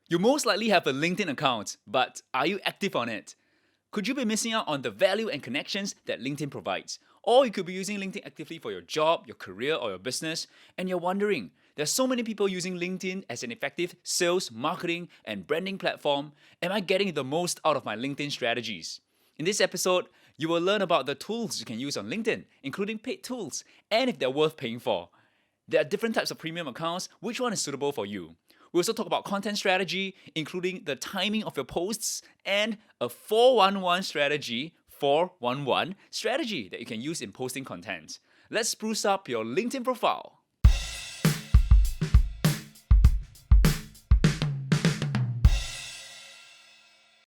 You most likely have a LinkedIn account, but are you active on it? Could you be missing out on the value and connections that LinkedIn provides? Or you could be using LinkedIn actively for your job, your career, or your business, and you're wondering, there's so many people using LinkedIn as an effective sales, marketing, and branding platform. Am I getting the most out of my LinkedIn strategies? In this episode, you will learn about the tools you can use on LinkedIn, including paid tools, and if they're worth paying for. There are different types of premium accounts. Which one is suitable for you? We also talk about content strategy, including the timing of your posts and a 411 strategy, 411 strategy that you can use in posting content. Let's spruce up your LinkedIn profile.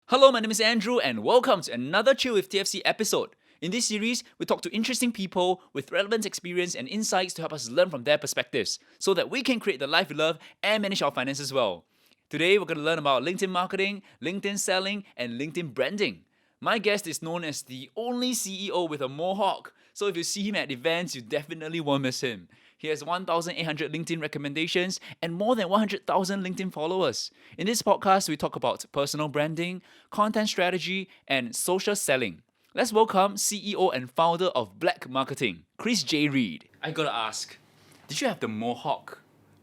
Hello, my name is Andrew, and welcome to another Chill with TFC episode. In this series, we talk to interesting people with relevant experience and insights to help us learn from their perspectives so that we can create the life we love and manage our finances well. Today, we're going to learn about LinkedIn marketing, LinkedIn selling, and LinkedIn branding. My guest is known as the only CEO with a Mohawk, so if you see him at events, you definitely won't miss him. He has 1,800 LinkedIn recommendations and more than 100,000 LinkedIn followers. In this podcast, we talk about personal branding, content strategy, and social selling. Let's welcome CEO and founder of Black Marketing, Chris J. Reed. I gotta ask, did you have the Mohawk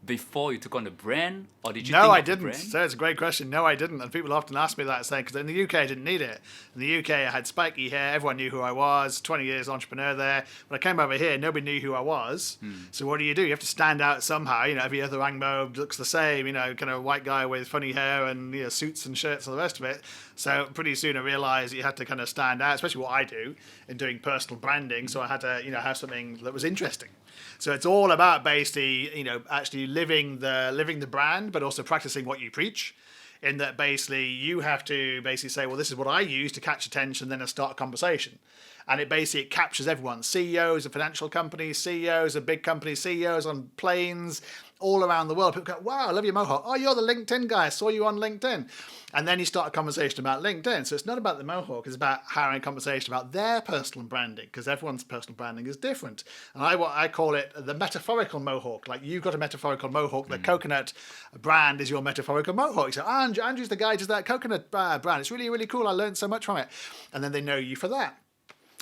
before you took on the brand, or did you No, think I of the didn't. brand? So it's a great question. No, I didn't. And people often ask me that, saying, because in the UK, I didn't need it. In the UK, I had spiky hair. Everyone knew who I was. 20 years entrepreneur there. When I came over here, nobody knew who I was. So what do? You have to stand out somehow. Every other Angmo looks the same. Kind of white guy with funny hair and suits and shirts and the rest of it. So pretty soon I realised you had to kind of stand out, especially what I do in doing personal branding. So I had to, have something that was interesting. So it's all about basically, actually living the brand, but also practicing what you preach. In that basically you have to basically say, well, this is what I use to catch attention, then start a conversation. And it captures everyone, CEOs of financial companies, CEOs of big companies, CEOs on planes, all around the world. People go, wow, I love your Mohawk. Oh, you're the LinkedIn guy. I saw you on LinkedIn. And then you start a conversation about LinkedIn. So it's not about the Mohawk. It's about having a conversation about their personal branding, because everyone's personal branding is different. And I call it the metaphorical Mohawk. Like, you've got a metaphorical Mohawk. The coconut brand is your metaphorical Mohawk. So Andrew's the guy who does that coconut brand. It's really, really cool. I learned so much from it. And then they know you for that.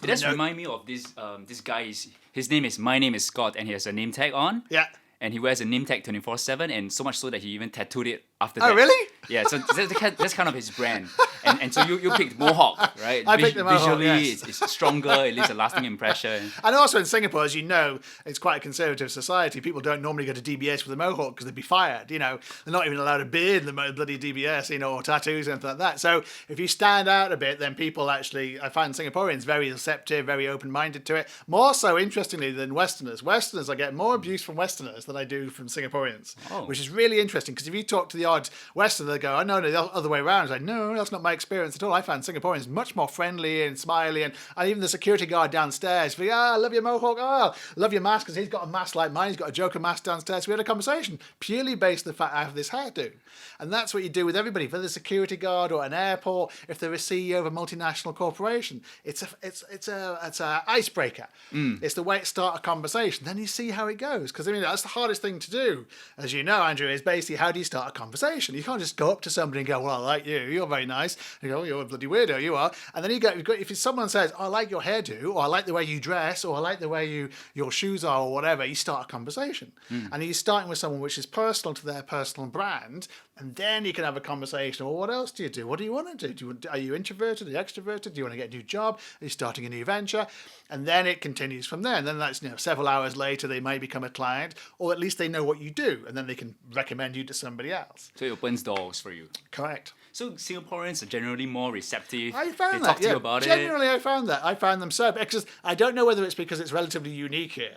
It does remind me of this guy. His name is My Name is Scott, and he has a name tag on. Yeah. And he wears a name tag 24/7, and so much so that he even tattooed it after Oh, that. really? Yeah, so that's kind of his brand. And so you picked Mohawk, right? I picked the Mohawk, Visually, yes. it's stronger, it leaves a lasting impression. And also in Singapore, as you know, it's quite a conservative society. People don't normally go to DBS with a Mohawk because they'd be fired. They're not even allowed a beard in the bloody DBS, or tattoos, anything like that. So if you stand out a bit, then people actually, I find Singaporeans very receptive, very open-minded to it. More so, interestingly, than Westerners. Westerners, I get more abuse from Westerners than I do from Singaporeans, which is really interesting, because if you talk to the odd Westerner, they go, oh, no, the other way around. It's like, no, that's not my experience at all. I found Singaporeans much more friendly and smiley, and even the security guard downstairs, I love your Mohawk, love your mask, because he's got a mask like mine, he's got a Joker mask downstairs. We had a conversation purely based on the fact I have this hairdo. And that's what you do with everybody, whether the security guard or an airport, if they're a CEO of a multinational corporation. It's a icebreaker. It's the way to start a conversation. Then you see how it goes, because that's the hardest thing to do, as you know, Andrew, is basically, how do you start a conversation? You can't just go up to somebody and go, well, I like you, you're very nice. You go, you're a bloody weirdo, you are. And then if someone says, I like your hairdo, or I like the way you dress, or I like the way your shoes are, or whatever, you start a conversation. And you're starting with someone which is personal to their personal brand, and then you can have a conversation. Well, what else do you do? What do you want to do? Are you introverted? Are you extroverted? Do you want to get a new job? Are you starting a new venture? And then it continues from there. And then that's, several hours later, they may become a client, or at least they know what you do, and then they can recommend you to somebody else. So it opens doors for you. Correct. So Singaporeans are generally more receptive. I found they that. talk to you about Generally, it. I found that. I found them so, because I don't know whether it's because it's relatively unique here,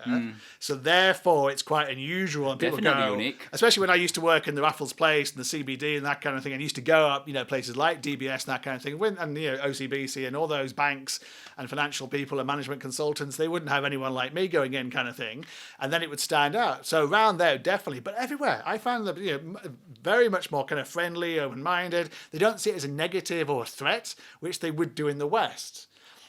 so therefore it's quite unusual. And people Definitely go, unique. especially when I used to work in the Raffles Place and the CBD and that kind of thing. And used to go up, places like DBS and that kind of thing, and OCBC and all those banks and financial people and management consultants. They wouldn't have anyone like me going in, kind of thing, and then it would stand out. So around there, definitely, but everywhere, I found them very much more kind of friendly, open-minded. They don't see it as a negative or a threat, which they would do in the West.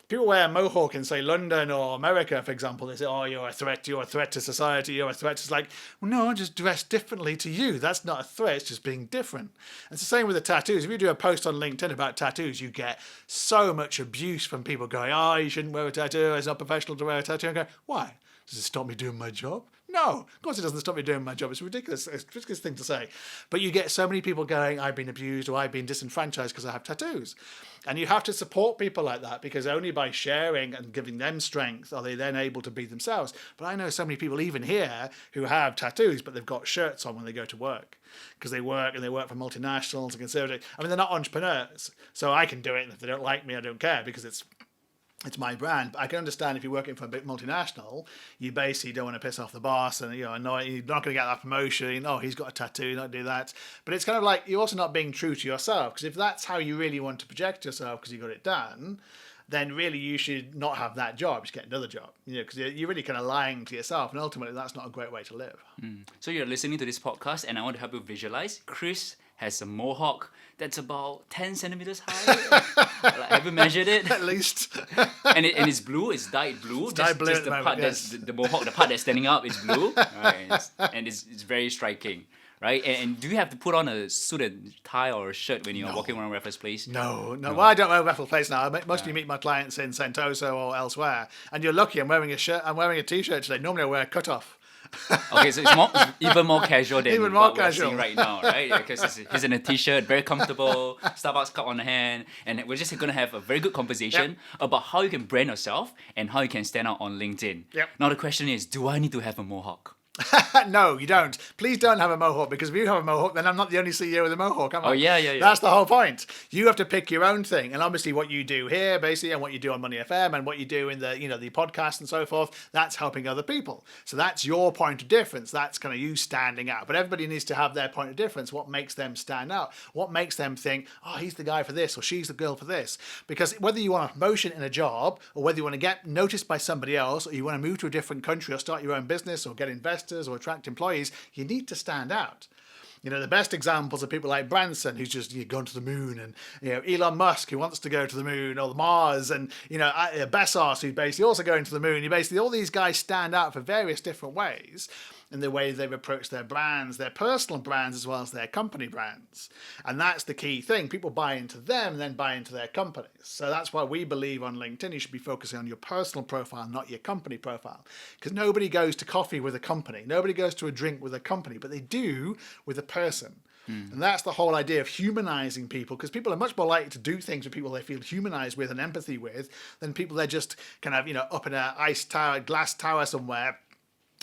people wear a mohawk in, say, London or America, for example. They say, oh, you're a threat to society, you're a threat. It's like, well, no, I just dress differently to you. That's not a threat, it's just being different. It's the same with the tattoos. If you do a post on LinkedIn about tattoos, you get so much abuse from people going, oh, you shouldn't wear a tattoo, it's not professional to wear a tattoo. I go, why? Does it stop me doing my job? No, of course it doesn't stop me doing my job. It's ridiculous. It's a ridiculous thing to say. But you get so many people going, I've been abused or I've been disenfranchised because I have tattoos. And you have to support people like that, because only by sharing and giving them strength are they then able to be themselves. But I know so many people even here who have tattoos, but they've got shirts on when they go to work, because they work for multinationals and conservative. I mean, they're not entrepreneurs, so I can do it. And if they don't like me, I don't care, because it's my brand. But I can understand if you're working for a big multinational, you basically don't want to piss off the boss, and annoy, you're not going to get that promotion. Oh, he's got a tattoo, not do that. But it's kind of like you're also not being true to yourself, because if that's how you really want to project yourself because you got it done, then really you should not have that job. Just get another job, because you're really kind of lying to yourself, and ultimately that's not a great way to live. So you're listening to this podcast, and I want to help you visualize. Chris has a mohawk that's about 10 centimeters high. Have you measured it? At least. and it's blue. It's dyed blue. It's dyed blue just the part that's the mohawk. The part that's standing up is blue, right? And it's very striking, right? And do you have to put on a suit and tie or a shirt when you're walking around Raffles Place? No. Well, I don't wear Raffles Place now. I mostly meet my clients in Sentosa or elsewhere. And you're lucky. I'm wearing a shirt. I'm wearing a t-shirt today. Normally I wear a cut-off. Okay, so it's even more casual than Even more what casual. we're seeing right now, right? Because he's in a t-shirt, very comfortable, Starbucks cup on the hand, and we're just going to have a very good conversation about how you can brand yourself and how you can stand out on LinkedIn. Yep. Now the question is, do I need to have a mohawk? No, you don't. Please don't have a mohawk, because if you have a mohawk, then I'm not the only CEO with a mohawk, am I? Oh, yeah. That's the whole point. You have to pick your own thing. And obviously what you do here, basically, and what you do on Money FM and what you do in the, the podcast and so forth, that's helping other people. So that's your point of difference. That's kind of you standing out. But everybody needs to have their point of difference. What makes them stand out? What makes them think, oh, he's the guy for this or she's the girl for this? Because whether you want a promotion in a job, or whether you want to get noticed by somebody else, or you want to move to a different country or start your own business or get investors or attract employees, you need to stand out. The best examples are people like Branson, who's just gone to the moon, and Elon Musk, who wants to go to the moon or Mars, and Bezos, who's basically also going to the moon. All these guys stand out for various different ways in the way they've approached their brands, their personal brands as well as their company brands. And that's the key thing. People buy into them and then buy into their companies. So that's why we believe on LinkedIn you should be focusing on your personal profile, not your company profile. Because nobody goes to coffee with a company. Nobody goes to a drink with a company, but they do with a person. And that's the whole idea of humanizing people, because people are much more likely to do things with people they feel humanized with and empathy with than people they're just kind of, up in a glass tower somewhere,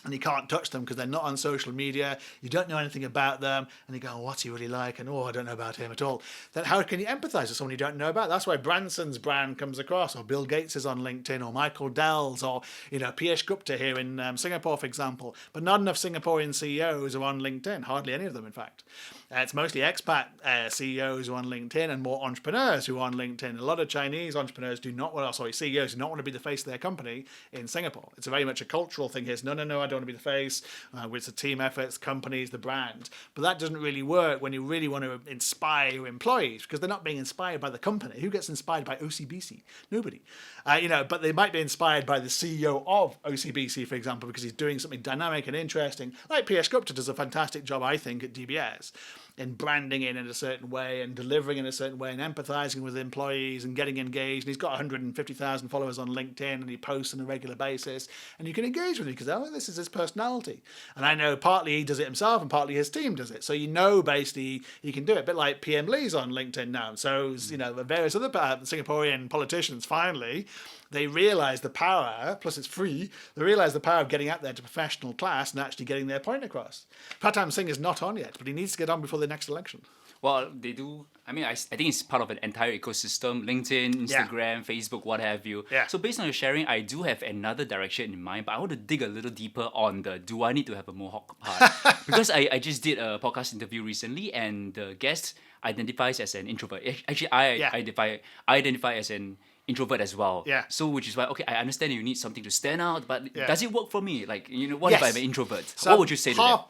and you can't touch them because they're not on social media, you don't know anything about them, and you go, oh, what's he really like? And, oh, I don't know about him at all. Then how can you empathize with someone you don't know about? That's why Branson's brand comes across, or Bill Gates is on LinkedIn, or Michael Dell's, or, Piyush Gupta here in Singapore, for example. But not enough Singaporean CEOs are on LinkedIn, hardly any of them, in fact. It's mostly expat CEOs who are on LinkedIn, and more entrepreneurs who are on LinkedIn. A lot of Chinese entrepreneurs CEOs do not want to be the face of their company in Singapore. It's very much a cultural thing here. It's, no, I don't want to be the face. It's a team effort, it's companies, the brand. But that doesn't really work when you really want to inspire your employees, because they're not being inspired by the company. Who gets inspired by OCBC? Nobody. But they might be inspired by the CEO of OCBC, for example, because he's doing something dynamic and interesting. Like Piyush Gupta does a fantastic job, I think, at DBS. In branding it in a certain way and delivering in a certain way and empathizing with employees and getting engaged. And he's got 150,000 followers on LinkedIn, and he posts on a regular basis, and you can engage with him because, oh, this is his personality. And I know partly he does it himself and partly his team does it. So basically he can do it. A bit like PM Lee's on LinkedIn now. So, the various other Singaporean politicians, finally, they realise the power, plus it's free, they realise the power of getting out there to professional class and actually getting their point across. Pratam Singh is not on yet, but he needs to get on before the next election. Well, they do. I mean, I think it's part of an entire ecosystem: LinkedIn, Instagram, Facebook, what have you. Yeah. So based on your sharing, I do have another direction in mind, but I want to dig a little deeper on the do I need to have a mohawk part? Because I just did a podcast interview recently, and the guest identifies as an introvert. Actually, I identify as an introvert as well. Yeah. So which is why, okay, I understand you need something to stand out, but Yeah. does it work for me? Like, what if Yes. I'm an introvert? So What would you say to them?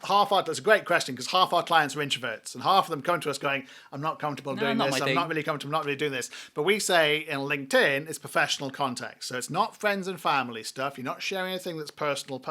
that's a great question, because half our clients are introverts and half of them come to us going, I'm not comfortable No, doing not this, my I'm thing." not really comfortable, I'm not really doing this. But we say in LinkedIn, it's professional context. So it's not friends and family stuff. You're not sharing anything that's personal.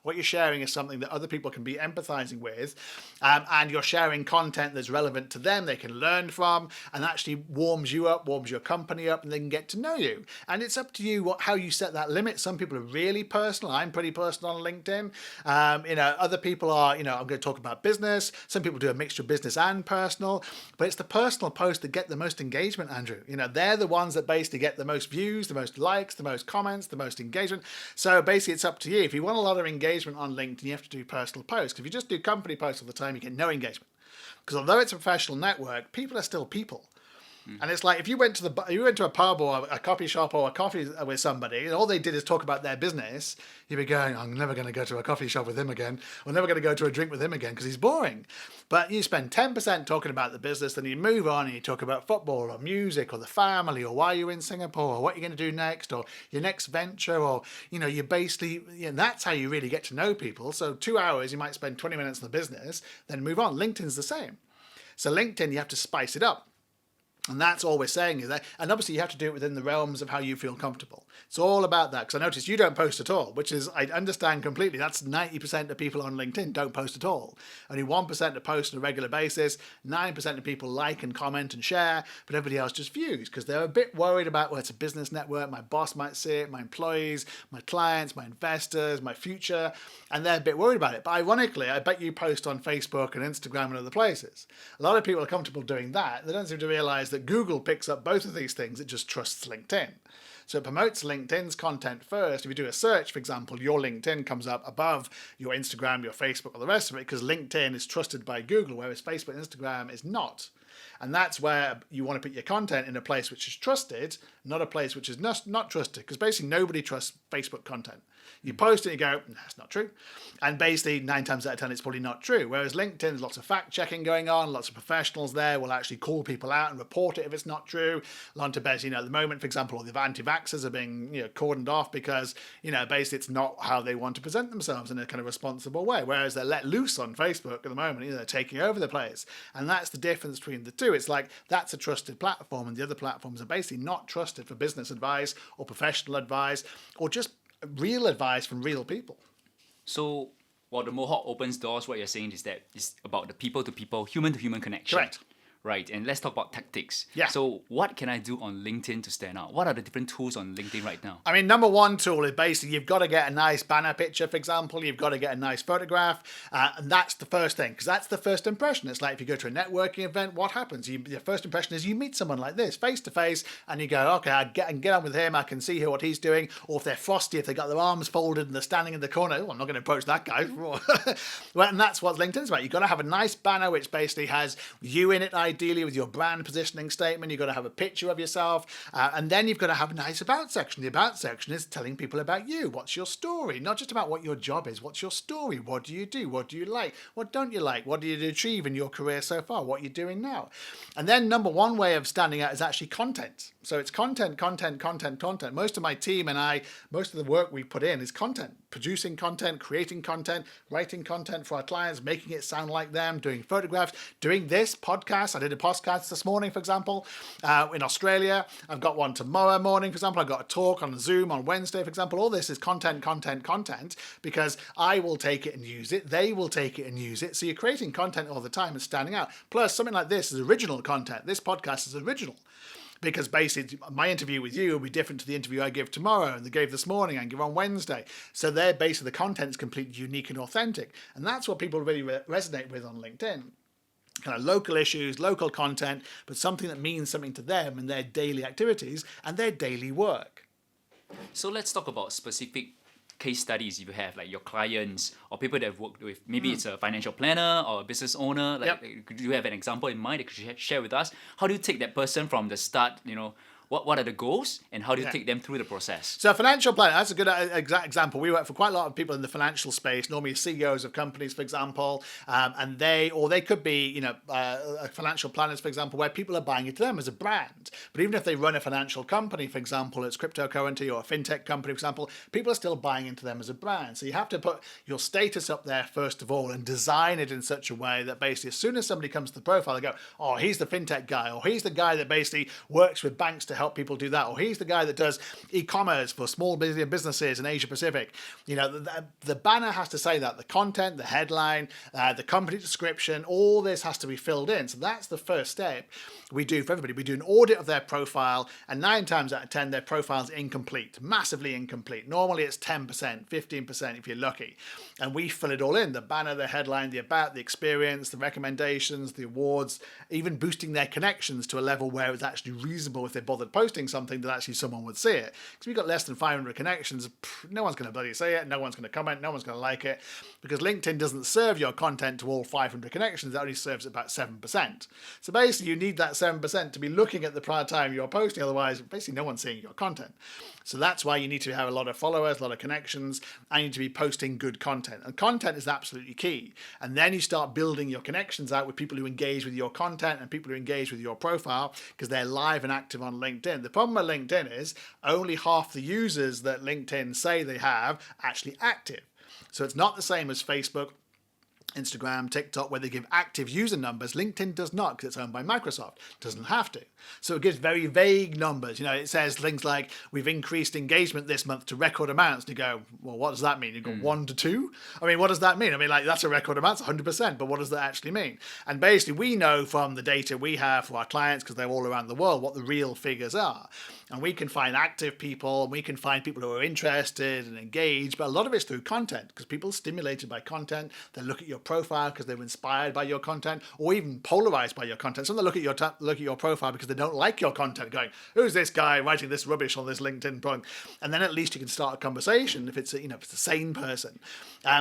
What you're sharing is something that other people can be empathizing with, and you're sharing content that's relevant to them, they can learn from, and actually warms you up, warms your company up, and they can get to know you. And it's up to you how you set that limit. Some people are really personal. I'm pretty personal on LinkedIn. Other people are, I'm going to talk about business. Some people do a mixture of business and personal, but it's the personal posts that get the most engagement, Andrew. They're the ones that basically get the most views, the most likes, the most comments, the most engagement. So basically it's up to you. If you want a lot of engagement on LinkedIn, you have to do personal posts. If you just do company posts all the time, you get no engagement. Because although it's a professional network, people are still people. And it's like if you went to a pub or a coffee shop or a coffee with somebody, and all they did is talk about their business, you'd be going, I'm never going to go to a coffee shop with him again. I'm never going to go to a drink with him again because he's boring. But you spend 10% talking about the business, then you move on and you talk about football or music or the family or why you're in Singapore or what you're going to do next or your next venture, or you basically, that's how you really get to know people. So 2 hours, you might spend 20 minutes on the business, then move on. LinkedIn's the same. So LinkedIn, you have to spice it up. And that's all we're saying is that, and obviously you have to do it within the realms of how you feel comfortable. It's all about that, because I noticed you don't post at all, which is, I understand completely. That's 90% of people on LinkedIn don't post at all. Only 1% that post on a regular basis, 9% of people like and comment and share, but everybody else just views, because they're a bit worried about, well, it's a business network, my boss might see it, my employees, my clients, my investors, my future, and they're a bit worried about it. But ironically, I bet you post on Facebook and Instagram and other places. A lot of people are comfortable doing that. They don't seem to realize that Google picks up both of these things. It just trusts LinkedIn. So it promotes LinkedIn's content first. If you do a search, for example, your LinkedIn comes up above your Instagram, your Facebook, or the rest of it, because LinkedIn is trusted by Google, whereas Facebook and Instagram is not. And that's where you want to put your content, in a place which is trusted, not a place which is not trusted, because basically nobody trusts Facebook content. You post it, you go, that's not true. And basically 9 times out of 10, it's probably not true. Whereas LinkedIn, there's lots of fact checking going on, lots of professionals there will actually call people out and report it if it's not true. Basically, at the moment, for example, all the anti-vaxxers are being cordoned off because, basically it's not how they want to present themselves in a kind of responsible way. Whereas they're let loose on Facebook at the moment, they're taking over the place. And that's the difference between the two. It's like that's a trusted platform, and the other platforms are basically not trusted for business advice or professional advice or just real advice from real people. So, while the Mohawk opens doors, what you're saying is that it's about the people-to-people, human-to-human connection. Correct. Right, and let's talk about tactics. Yeah. So what can I do on LinkedIn to stand out? What are the different tools on LinkedIn right now? I mean, number one tool is basically you've got to get a nice banner picture, for example. You've got to get a nice photograph. And that's the first thing, because that's the first impression. It's like if you go to a networking event, what happens? Your first impression is you meet someone like this, face to face, and you go, okay, I can get on with him. I can see what he's doing. Or if they're frosty, if they've got their arms folded and they're standing in the corner, I'm not going to approach that guy. Well, and that's what LinkedIn's about. You've got to have a nice banner which basically has you in it, ideally, with your brand positioning statement. You've got to have a picture of yourself, and then you've got to have a nice about section. The about section is telling people about you. What's your story? Not just about what your job is. What's your story? What do you do? What do you like? What don't you like? What did you achieve in your career so far? What you're doing now? And then number one way of standing out is actually content. So it's content. Most of my team and I, most of the work we put in is content. Producing content, creating content, writing content for our clients, making it sound like them, doing photographs, doing this podcast. I did a podcast this morning, for example, in Australia. I've got one tomorrow morning, for example. I've got a talk on Zoom on Wednesday, for example. All this is content, because I will take it and use it. They will take it and use it. So you're creating content all the time and standing out. Plus, something like this is original content. This podcast is original. Because basically, my interview with you will be different to the interview I give tomorrow and the gave this morning and give on Wednesday. So they're basically, the content's completely unique and authentic. And that's what people really resonate with on LinkedIn. Kind of local issues, local content, but something that means something to them in their daily activities and their daily work. So let's talk about specific case studies if you have, like your clients or people that have worked with. Maybe it's a financial planner or a business owner. Could you have an example in mind that you could share with us? How do you take that person from the start, What are the goals, and how do you Yeah. take them through the process? So financial planning, that's a good exact example. We work for quite a lot of people in the financial space, normally CEOs of companies, for example, and they could be, financial planners, for example, where people are buying into them as a brand. But even if they run a financial company, for example, it's cryptocurrency or a fintech company, for example, people are still buying into them as a brand. So you have to put your status up there first of all and design it in such a way that basically as soon as somebody comes to the profile, they go, oh, he's the fintech guy, or he's the guy that basically works with banks to help people do that, or he's the guy that does e-commerce for small businesses in Asia Pacific. The banner has to say that, the content, the headline, the company description, all this has to be filled in. So that's the first step we do for everybody. We do an audit of their profile, and 9 times out of 10, their profile's incomplete, massively incomplete. Normally it's 10%, 15% if you're lucky. And we fill it all in, the banner, the headline, the about, the experience, the recommendations, the awards, even boosting their connections to a level where it's actually reasonable if they bothered posting something that actually someone would see it. Because we've got less than 500 connections, no one's going to bloody see it, no one's going to comment, no one's going to like it, because LinkedIn doesn't serve your content to all 500 connections, it only serves about 7%. So basically you need that 7% to be looking at the prior time you're posting, otherwise basically no one's seeing your content. So that's why you need to have a lot of followers, a lot of connections, and you need to be posting good content. And content is absolutely key. And then you start building your connections out with people who engage with your content and people who engage with your profile because they're live and active on LinkedIn. The problem with LinkedIn is only half the users that LinkedIn say they have actually active. So it's not the same as Facebook, Instagram, TikTok, where they give active user numbers. LinkedIn does not because it's owned by Microsoft. It doesn't have to. So it gives very vague numbers. It says things like, we've increased engagement this month to record amounts. And you go, well, what does that mean? You go 1 to 2? I mean, what does that mean? I mean, that's a record amount, it's 100%, but what does that actually mean? And basically, we know from the data we have for our clients, because they're all around the world, what the real figures are. And we can find active people, and we can find people who are interested and engaged, but a lot of it's through content, because people are stimulated by content. They look at your profile because they're inspired by your content, or even polarized by your content. Some they look at your profile because they don't like your content, going, who's this guy writing this rubbish on this LinkedIn blog? And then at least you can start a conversation if it's if it's a sane person.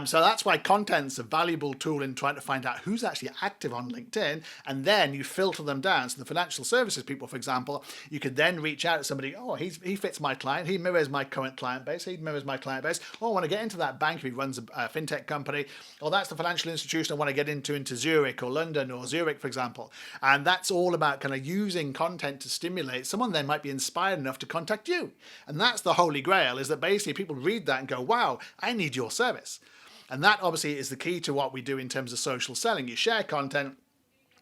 So that's why content's a valuable tool in trying to find out who's actually active on LinkedIn, and then you filter them down. So the financial services people, for example, you could then reach out to somebody, oh, he fits my client, he mirrors my current client base, he mirrors my client base. Oh, I want to get into that bank if he runs a fintech company. Or that's the financial institution I want to get into Zurich or London or Zurich, for example. And that's all about kind of using content to stimulate. Someone then might be inspired enough to contact you. And that's the holy grail, is that basically people read that and go, wow, I need your service. And that obviously is the key to what we do in terms of social selling. You share content,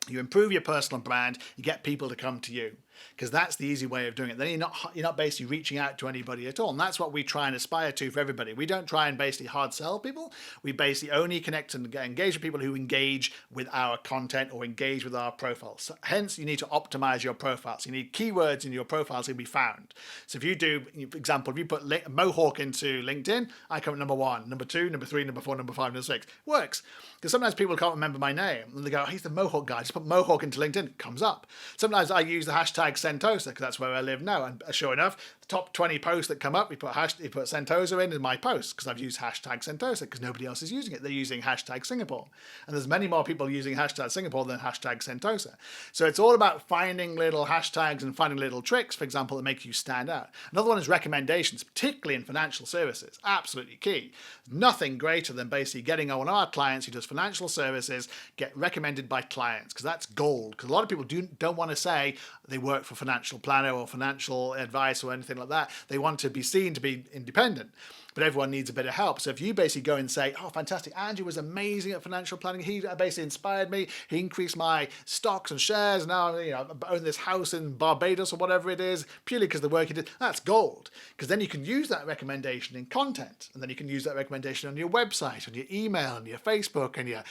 you improve your personal brand, you get people to come to you, because that's the easy way of doing it. Then you're not basically reaching out to anybody at all. And that's what we try and aspire to for everybody. We don't try and basically hard sell people. We basically only connect and engage with people who engage with our content or engage with our profiles. So hence, you need to optimize your profiles. You need keywords in your profiles to be found. So if you do, for example, if you put Mohawk into LinkedIn, I come at number 1, number 2, number 3, number 4, number 5, number 6. Works. Because sometimes people can't remember my name. And they go, oh, he's the Mohawk guy. Just put Mohawk into LinkedIn. It comes up. Sometimes I use the hashtag Sentosa, because that's where I live now. And sure enough, the top 20 posts that come up, you put Sentosa in my posts, because I've used hashtag Sentosa, because nobody else is using it. They're using hashtag Singapore. And there's many more people using hashtag Singapore than hashtag Sentosa. So it's all about finding little hashtags and finding little tricks, for example, that make you stand out. Another one is recommendations, particularly in financial services. Absolutely key. Nothing greater than basically getting one of our clients who does financial services get recommended by clients, because that's gold. Because a lot of people don't want to say they work for financial planner or financial advice or anything like that. They want to be seen to be independent. But everyone needs a bit of help. So if you basically go and say, oh, fantastic, Andrew was amazing at financial planning. He basically inspired me. He increased my stocks and shares. Now I own this house in Barbados or whatever it is, purely because of the work he did. That's gold. Because then you can use that recommendation in content. And then you can use that recommendation on your website, on your email, on your Facebook, and your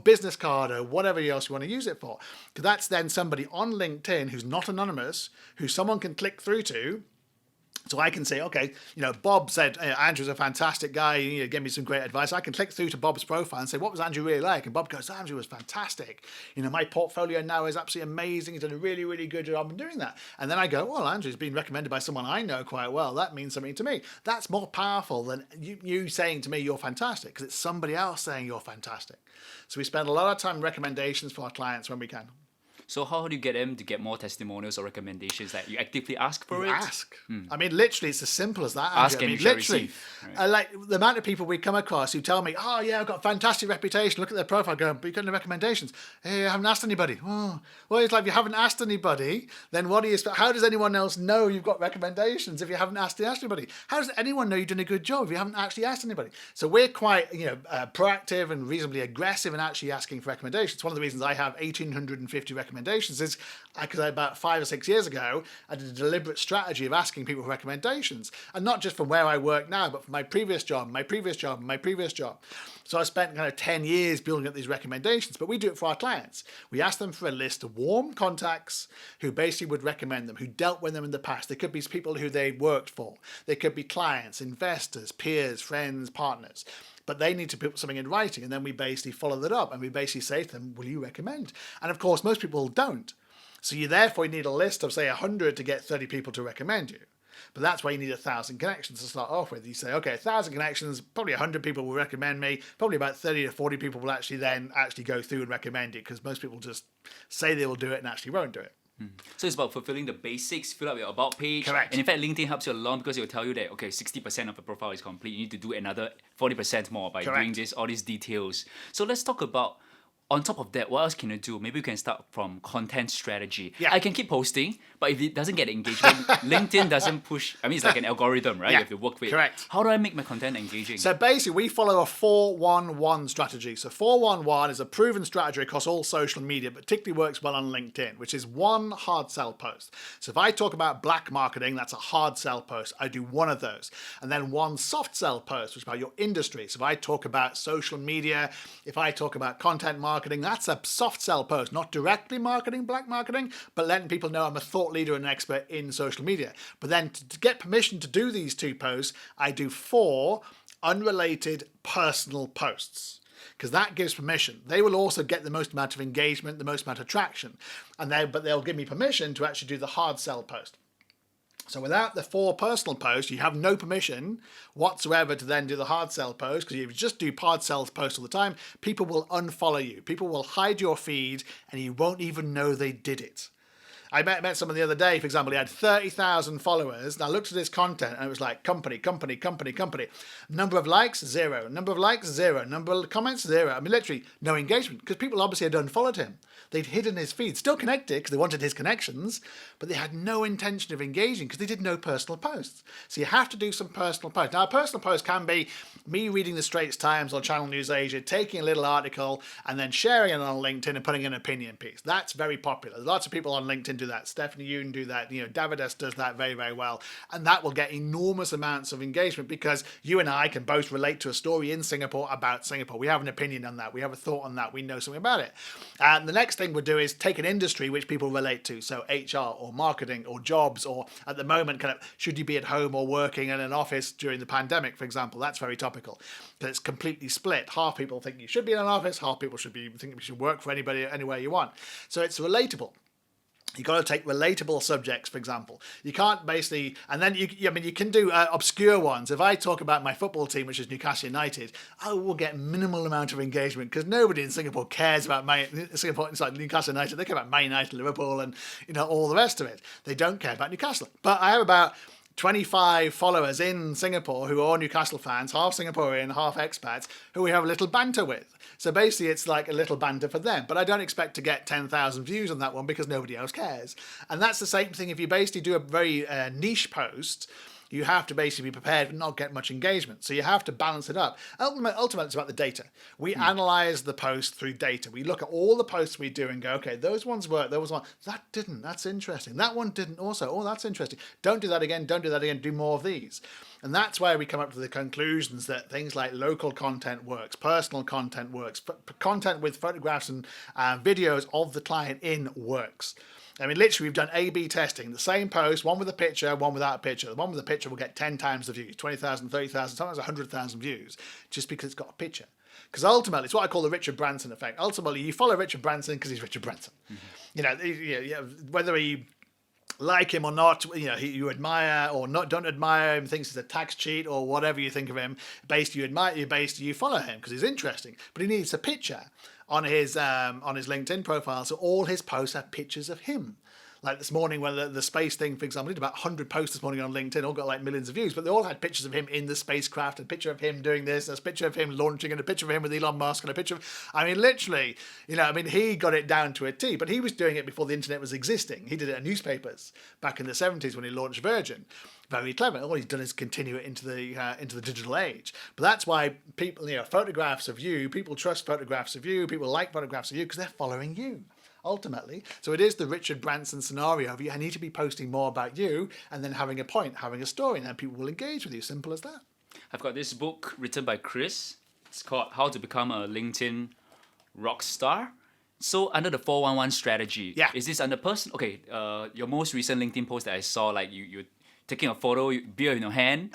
business card, or whatever else you want to use it for. Because that's then somebody on LinkedIn who's not anonymous, who someone can click through to. So I can say, okay, Bob said Andrew's a fantastic guy. He gave me some great advice. I can click through to Bob's profile and say, what was Andrew really like? And Bob goes, Andrew was fantastic. My portfolio now is absolutely amazing. He's done a really, really good job in doing that. And then I go, well, Andrew's been recommended by someone I know quite well. That means something to me. That's more powerful than you saying to me you're fantastic, because it's somebody else saying you're fantastic. So we spend a lot of time recommendations for our clients when we can. So how do you get them to get more testimonials or recommendations? Like you actively ask for You it? ask. I mean, literally, it's as simple as that. Ask Andrew. I and mean, you shall literally, receive, right? like the amount of people we come across who tell me, "Oh yeah, I've got a fantastic reputation. Look at their profile. Go, but you got no recommendations. Hey, I haven't asked anybody. Oh, well, it's like if you haven't asked anybody, then what do you? How does anyone else know you've got recommendations if you haven't asked anybody? How does anyone know you're doing a good job if you haven't actually asked anybody? So we're quite, proactive and reasonably aggressive in actually asking for recommendations. One of the reasons I have 1,850 recommendations is because about 5 or 6 years ago, I did a deliberate strategy of asking people for recommendations, and not just from where I work now, but from my previous job, my previous job, my previous job. So I spent kind of 10 years building up these recommendations, but we do it for our clients. We ask them for a list of warm contacts who basically would recommend them, who dealt with them in the past. They could be people who they worked for. They could be clients, investors, peers, friends, partners. But they need to put something in writing, and then we basically follow that up, and we basically say to them, will you recommend? And of course, most people don't. So you therefore need a list of, say, 100 to get 30 people to recommend you. But that's why you need 1,000 connections to start off with. You say, okay, 1,000 connections, probably 100 people will recommend me. Probably about 30 to 40 people will actually go through and recommend it, because most people just say they will do it and actually won't do it. So it's about fulfilling the basics, fill up your about page. Correct. And in fact, LinkedIn helps you a lot because it will tell you that, okay, 60% of the profile is complete. You need to do another 40% more by doing this, all these details. So let's talk about, on top of that, what else can you do? Maybe we can start from content strategy. Yeah. I can keep posting, but if it doesn't get engagement, LinkedIn doesn't push. I mean, it's like an algorithm, right? Yeah, You have to work with. correct. How do I make my content engaging? So basically, we follow a 4-1-1 strategy. So 4-1-1 is a proven strategy across all social media, but particularly works well on LinkedIn, which is one hard sell post. So if I talk about black marketing, that's a hard sell post. I do one of those. And then one soft sell post, which is about your industry. So if I talk about social media, if I talk about content marketing, that's a soft sell post, not directly marketing black marketing, but letting people know I'm a thought leader and an expert in social media. But then to get permission to do these two posts, I do 4 unrelated personal posts, because that gives permission. They will also get the most amount of engagement, the most amount of traction, but they'll give me permission to actually do the hard sell post. So without the 4 personal posts, you have no permission whatsoever to then do the hard sell post, because if you just do hard sell posts all the time, people will unfollow you. People will hide your feed and you won't even know they did it. I met someone the other day, for example, he had 30,000 followers, and I looked at his content and it was like company. Number of likes, 0. Number of likes, 0. Number of comments, 0. I mean, literally no engagement, because people obviously had unfollowed him. They'd hidden his feed, still connected because they wanted his connections, but they had no intention of engaging because they did no personal posts. So you have to do some personal posts. Now, a personal post can be me reading the Straits Times or Channel News Asia, taking a little article and then sharing it on LinkedIn and putting an opinion piece. That's very popular. Lots of people on LinkedIn do that. Stephanie Yoon do that. Davides does that very, very well. And that will get enormous amounts of engagement because you and I can both relate to a story in Singapore about Singapore. We have an opinion on that. We have a thought on that. We know something about it. And the next thing we'll do is take an industry which people relate to. So HR or marketing or jobs, or at the moment, kind of, should you be at home or working in an office during the pandemic, for example? That's very topical. But it's completely split. Half people think you should be in an office. Half people think you should work for anybody, anywhere you want. So it's relatable. You've got to take relatable subjects, for example. You can't basically, and then you can do obscure ones. If I talk about my football team, which is Newcastle United, I will get minimal amount of engagement because nobody in Singapore cares about Singapore. It's like Newcastle United. They care about Man United, Liverpool, and all the rest of it. They don't care about Newcastle. But I have about 25 followers in Singapore who are Newcastle fans, half Singaporean, half expats, who we have a little banter with. So basically it's like a little banter for them. But I don't expect to get 10,000 views on that one because nobody else cares. And that's the same thing if you basically do a very niche post. You have to basically be prepared to not get much engagement. So you have to balance it up. Ultimately, it's about the data. We analyze the post through data. We look at all the posts we do and go, okay, those ones work. Those one that didn't. That's interesting. That one didn't also. Oh, that's interesting. Don't do that again. Don't do that again. Do more of these. And that's where we come up to the conclusions that things like local content works, personal content works, content with photographs and videos of the client in works. I mean, literally, we've done A/B testing. The same post, one with a picture, one without a picture. The one with a picture will get 10 times the views, 20,000, 30,000, sometimes 100,000 views, just because it's got a picture. Because ultimately, it's what I call the Richard Branson effect. Ultimately, you follow Richard Branson because he's Richard Branson. Mm-hmm. Whether he like him or not, you admire or not, don't admire him, thinks he's a tax cheat or whatever you think of him, you follow him because he's interesting. But he needs a picture on his LinkedIn profile, so all his posts have pictures of him. Like this morning, when the space thing, for example, I did about 100 posts this morning on LinkedIn, all got like millions of views, but they all had pictures of him in the spacecraft, a picture of him doing this, a picture of him launching, and a picture of him with Elon Musk, and a picture of, literally, he got it down to a T, but he was doing it before the internet was existing. He did it in newspapers back in the 70s when he launched Virgin. Very clever. All he's done is continue it into the digital age. But that's why people, photographs of you, people trust photographs of you, people like photographs of you because they're following you. Ultimately. So it is the Richard Branson scenario of I need to be posting more about you and then having a point, having a story, and then people will engage with you. Simple as that. I've got this book written by Chris. It's called How to Become a LinkedIn Rock Star. So under the 411 strategy, is this under person? Okay, your most recent LinkedIn post that I saw, like you taking a photo, beer in your hand,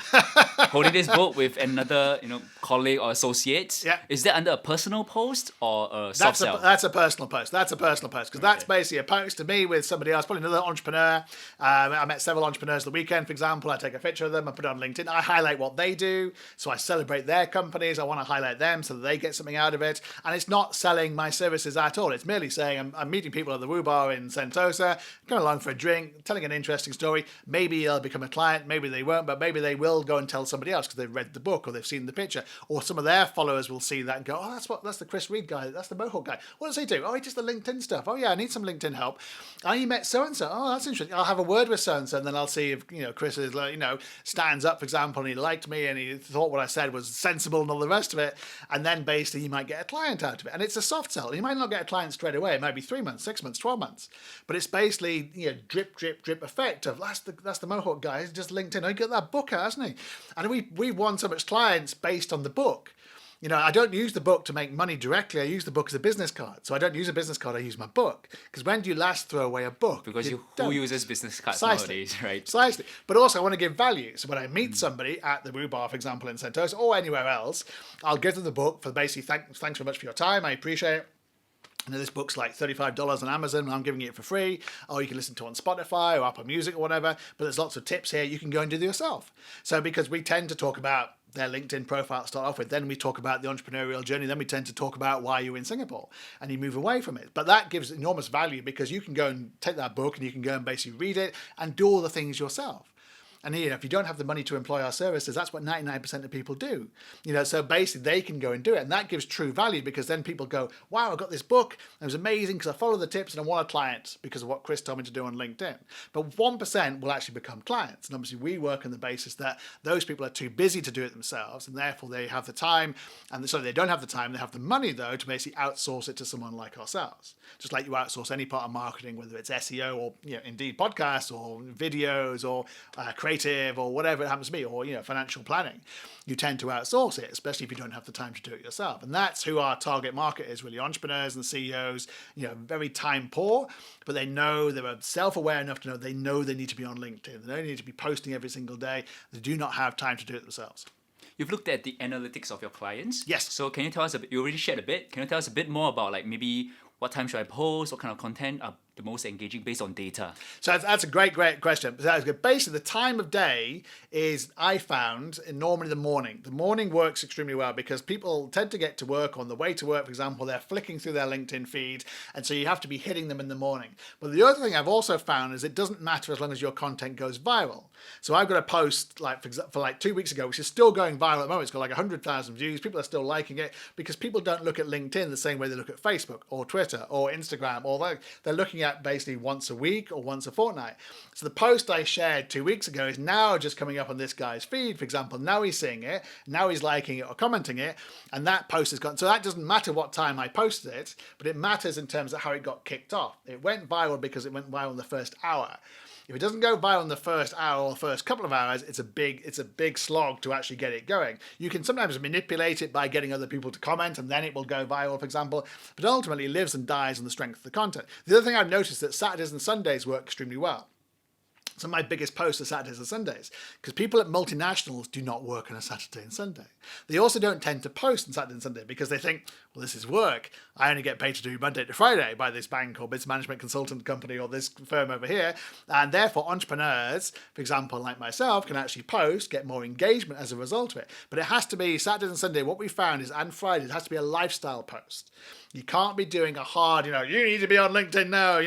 holding this book with another, colleague or associate. Yeah. Is that under a personal post or a soft sell? That's a personal post. That's a personal post because that's basically a post to me with somebody else, probably another entrepreneur. I met several entrepreneurs the weekend, for example. I take a picture of them, I put it on LinkedIn. I highlight what they do, so I celebrate their companies. I want to highlight them so that they get something out of it. And it's not selling my services at all. It's merely saying I'm meeting people at the Woo Bar in Sentosa, going along for a drink, telling an interesting story. Maybe they'll become a client, maybe they won't, but maybe they will go and tell somebody else because they've read the book or they've seen the picture, or some of their followers will see that and go, oh, that's the Chris Reed guy, that's the Mohawk guy. What does he do? Oh, he does the LinkedIn stuff. Oh yeah, I need some LinkedIn help. Oh, you met so and so. Oh, that's interesting. I'll have a word with so and so, and then I'll see if Chris is stands up, for example, and he liked me and he thought what I said was sensible and all the rest of it, and then basically you might get a client out of it. And it's a soft sell. You might not get a client straight away. It might be 3 months, 6 months, 12 months, but it's basically drip, drip, drip effect of that's the Mohawk guy. It's just LinkedIn. Oh, he got that book out, hasn't he? And we won so much clients based on the book. I don't use the book to make money directly. I use the book as a business card. So I don't use a business card, I use my book. Because when do you last throw away a book? Because who uses business cards nowadays, right? Precisely. But also I want to give value. So when I meet somebody at the Woo Bar, for example, in Sentosa or anywhere else, I'll give them the book for basically thanks very much for your time. I appreciate it. This book's like $35 on Amazon, and I'm giving it for free. Or you can listen to it on Spotify or Apple Music or whatever. But there's lots of tips here you can go and do yourself. So because we tend to talk about their LinkedIn profile to start off with, then we talk about the entrepreneurial journey, then we tend to talk about why you're in Singapore, and you move away from it. But that gives enormous value because you can go and take that book and you can go and basically read it and do all the things yourself. And if you don't have the money to employ our services, that's what 99% of people do. So basically they can go and do it. And that gives true value because then people go, wow, I got this book. It was amazing because I followed the tips and I want a client because of what Chris told me to do on LinkedIn. But 1% will actually become clients. And obviously we work on the basis that those people are too busy to do it themselves. And therefore they have the time. And so they don't have the time. They have the money, though, to basically outsource it to someone like ourselves. Just like you outsource any part of marketing, whether it's SEO or indeed podcasts or videos or creative or whatever it happens to be, or financial planning, you tend to outsource it, especially if you don't have the time to do it yourself. And that's who our target market is, really. Entrepreneurs and CEOs, very time poor, but they know, they're self-aware enough to know they need to be on LinkedIn. They don't need to be posting every single day. They do not have time to do it themselves. You've looked at the analytics of your clients. Yes. So can you tell us a bit, you already shared a bit, can you tell us a bit more about maybe what time should I post, what kind of content are the most engaging based on data? So that's a great question. Basically, the time of day is, I found, normally the morning. The morning works extremely well because people tend to get to work on the way to work, for example, they're flicking through their LinkedIn feed, and so you have to be hitting them in the morning. But the other thing I've also found is it doesn't matter as long as your content goes viral. So I've got a post for 2 weeks ago, which is still going viral at the moment. It's got like 100,000 views. People are still liking it because people don't look at LinkedIn the same way they look at Facebook or Twitter or Instagram, or they're looking at basically once a week or once a fortnight. So the post I shared 2 weeks ago is now just coming up on this guy's feed, for example. Now he's seeing it, now he's liking it or commenting it, and that post has gone. So that doesn't matter what time I posted it, but it matters in terms of how it got kicked off. It went viral because it went viral in the first hour. If it doesn't go viral in the first hour or the first couple of hours, it's a big slog to actually get it going. You can sometimes manipulate it by getting other people to comment, and then it will go viral, for example. But ultimately, it lives and dies on the strength of the content. The other thing I've noticed is that Saturdays and Sundays work extremely well. Some of my biggest posts are Saturdays and Sundays because people at multinationals do not work on a Saturday and Sunday. They also don't tend to post on Saturday and Sunday because they think, well, this is work. I only get paid to do Monday to Friday by this bank or business management consultant company or this firm over here. And therefore, entrepreneurs, for example, like myself, can actually post, get more engagement as a result of it. But it has to be Saturdays and Sunday. What we found is, and Fridays, it has to be a lifestyle post. You can't be doing a hard, you need to be on LinkedIn now.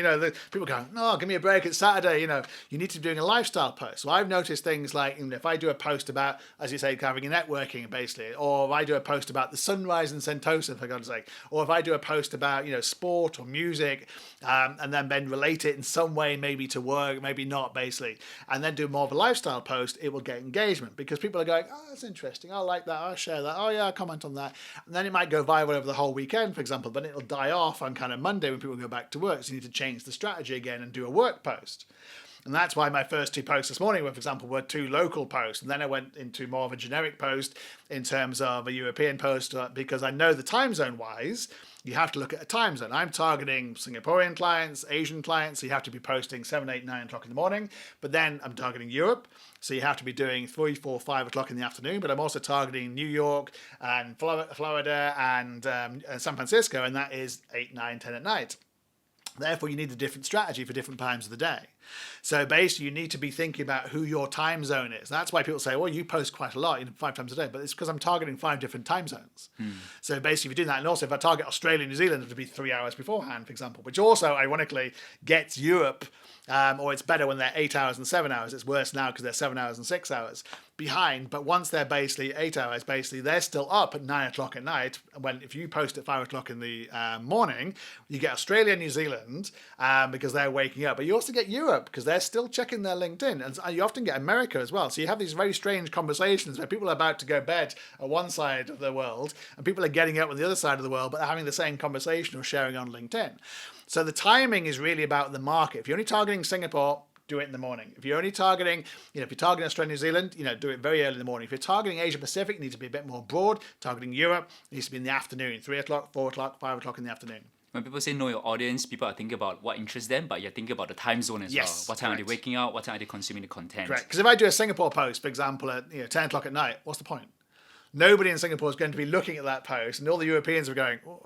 People go, no, give me a break. It's Saturday. You need to be doing a lifestyle post. So I've noticed things like, if I do a post about, as you say, having a networking basically, or if I do a post about the sunrise in Sentosa, for God's sake, or if I do a post about, sport or music, and then relate it in some way, maybe to work, maybe not, basically, and then do more of a lifestyle post, it will get engagement because people are going, oh, that's interesting. I like that. I'll share that. Oh yeah, I'll comment on that. And then it might go viral over the whole weekend, for example, but it'll die off on kind of Monday when people go back to work. So you need to change the strategy again and do a work post. And that's why my first two posts this morning, for example, were two local posts. And then I went into more of a generic post in terms of a European post because I know the time zone wise, you have to look at a time zone. I'm targeting Singaporean clients, Asian clients, so you have to be posting 7, 8, 9 o'clock in the morning. But then I'm targeting Europe, so you have to be doing 3, 4, 5 o'clock in the afternoon. But I'm also targeting New York and Florida and San Francisco, and that is 8, 9, 10 at night. Therefore, you need a different strategy for different times of the day. So basically, you need to be thinking about who your time zone is. That's why people say, well, you post quite a lot, 5 times a day. But it's because I'm targeting 5 different time zones. So basically, if you do that, and also if I target Australia and New Zealand, it would be 3 hours beforehand, for example, which also, ironically, gets Europe, or it's better when they're 8 hours and 7 hours. It's worse now because they're 7 hours and 6 hours behind. But once they're basically 8 hours, basically, they're still up at 9 o'clock at night. If you post at 5 o'clock in the morning, you get Australia and New Zealand because they're waking up. But you also get Europe because they're still checking their LinkedIn. And you often get America as well. So you have these very strange conversations where people are about to go to bed at one side of the world and people are getting up on the other side of the world, but they're having the same conversation or sharing on LinkedIn. So the timing is really about the market. If you're only targeting Singapore, do it in the morning. If you're only targeting, if you're targeting Australia, New Zealand, do it very early in the morning. If you're targeting Asia Pacific, it needs to be a bit more broad. Targeting Europe, it needs to be in the afternoon, 3 o'clock, 4 o'clock, 5 o'clock in the afternoon. When people say know your audience, people are thinking about what interests them, but you're thinking about the time zone as well. What time are they waking up? What time are they consuming the content? Correct. Because if I do a Singapore post, for example, at 10 o'clock at night, what's the point? Nobody in Singapore is going to be looking at that post, and all the Europeans are going, oh,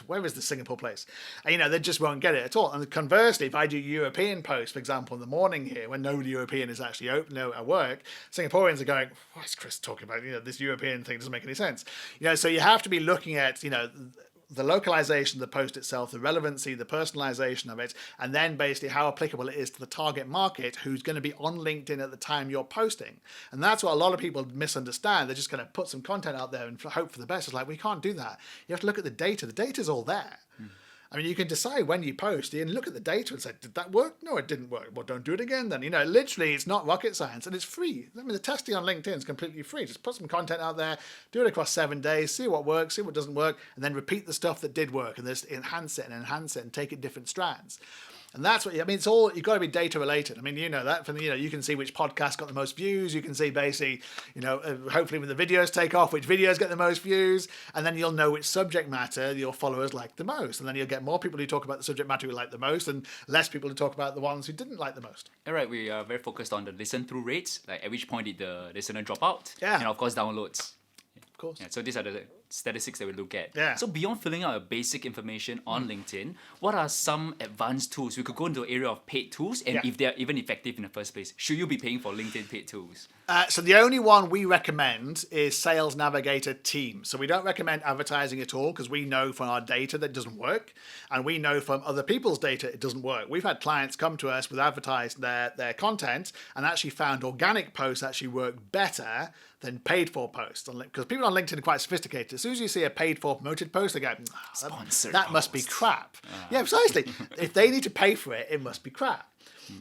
where is the Singapore place? And, they just won't get it at all. And conversely, if I do European posts, for example, in the morning here, when nobody European is actually at work, Singaporeans are going, what is Chris talking about? This European thing doesn't make any sense. So you have to be looking at, the localization of the post itself, the relevancy, the personalization of it, and then basically how applicable it is to the target market who's going to be on LinkedIn at the time you're posting. And that's what a lot of people misunderstand. They're just going to put some content out there and hope for the best. It's like, we can't do that. You have to look at the data. The data's all there. I mean, you can decide when you post and look at the data and say, did that work? No, it didn't work. Well, don't do it again then. Literally, it's not rocket science and it's free. I mean, the testing on LinkedIn is completely free. Just put some content out there, do it across 7 days, see what works, see what doesn't work, and then repeat the stuff that did work and just enhance it and take it different strands. And that's what, it's all, you've got to be data related. I mean, that from, you can see which podcast got the most views. You can see basically, hopefully when the videos take off, which videos get the most views. And then you'll know which subject matter your followers like the most. And then you'll get more people who talk about the subject matter who like the most and less people who talk about the ones who didn't like the most. All right, we are very focused on the listen through rates. Like at which point did the listener drop out? Yeah. And of course, downloads. Of course. Yeah, so these are the statistics that we look at. Yeah. So beyond filling out your basic information on LinkedIn, what are some advanced tools? We could go into the area of paid tools and if they're even effective in the first place. Should you be paying for LinkedIn paid tools? So the only one we recommend is Sales Navigator Team. So we don't recommend advertising at all because we know from our data that it doesn't work. And we know from other people's data it doesn't work. We've had clients come to us with advertised their content and actually found organic posts actually work better than paid for posts. Because people on LinkedIn are quite sophisticated. As soon as you see a paid for promoted post, they go, that must be crap. Yeah, precisely. If they need to pay for it, it must be crap.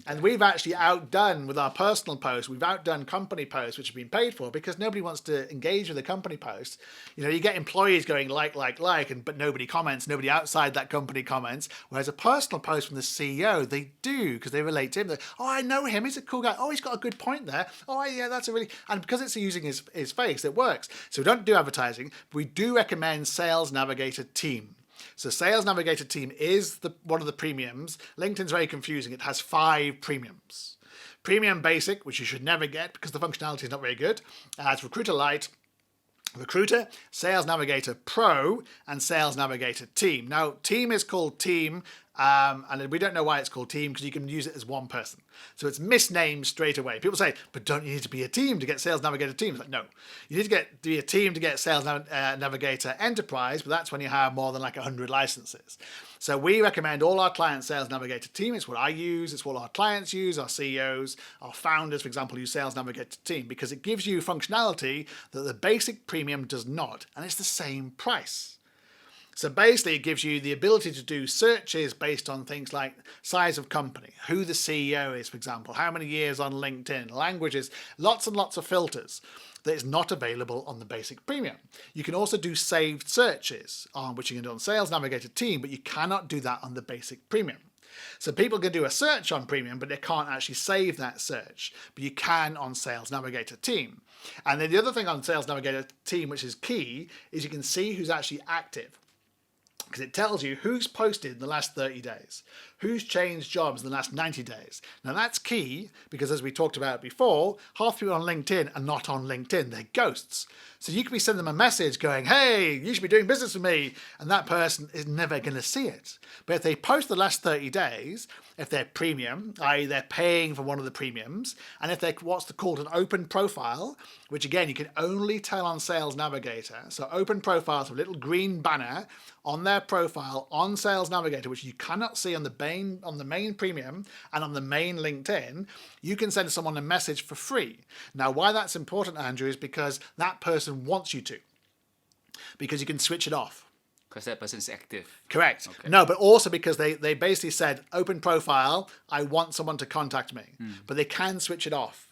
And we've actually outdone with our personal posts, we've outdone company posts which have been paid for because nobody wants to engage with a company post. You get employees going like, but nobody comments, nobody outside that company comments. Whereas a personal post from the CEO, they do because they relate to him. They're, oh, I know him, he's a cool guy. Oh, he's got a good point there. Oh, yeah, that's a really, and because it's using his face, it works. So we don't do advertising. We do recommend Sales Navigator Team. So Sales Navigator Team is one of the premiums. LinkedIn's very confusing. It has 5 premiums. Premium Basic, which you should never get because the functionality is not very good. It has Recruiter Lite, Recruiter, Sales Navigator Pro, and Sales Navigator Team. Now, Team is called Team, and we don't know why it's called Team because you can use it as one person. So it's misnamed straight away. People say, but don't you need to be a team to get Sales Navigator Team? It's like, no. You need to be a team to get Sales Navigator Enterprise, but that's when you have more than like 100 licenses. So we recommend all our clients Sales Navigator Team. It's what I use. It's what our clients use. Our CEOs, our founders, for example, use Sales Navigator Team because it gives you functionality that the basic premium does not, and it's the same price. So basically, it gives you the ability to do searches based on things like size of company, who the CEO is, for example, how many years on LinkedIn, languages, lots and lots of filters that is not available on the basic premium. You can also do saved searches, which you can do on Sales Navigator Team, but you cannot do that on the basic premium. So people can do a search on premium, but they can't actually save that search. But you can on Sales Navigator Team. And then the other thing on Sales Navigator Team, which is key, is you can see who's actually active. Because it tells you who's posted in the last 30 days, who's changed jobs in the last 90 days. Now that's key because as we talked about before, half the people on LinkedIn are not on LinkedIn, they're ghosts. So you could be sending them a message going, hey, you should be doing business with me, and that person is never going to see it. But if they post the last 30 days, if they're premium, i.e. they're paying for one of the premiums, and if they're what's called an open profile, which again you can only tell on Sales Navigator, so open profiles with a little green banner on their profile on Sales Navigator, which you cannot see on the main premium and on the main LinkedIn, you can send someone a message for free. Now, why that's important, Andrew, is because that person wants you to, because you can switch it off. Because that person is active. Correct. Okay. No, but also because they basically said, open profile, I want someone to contact me. But they can switch it off.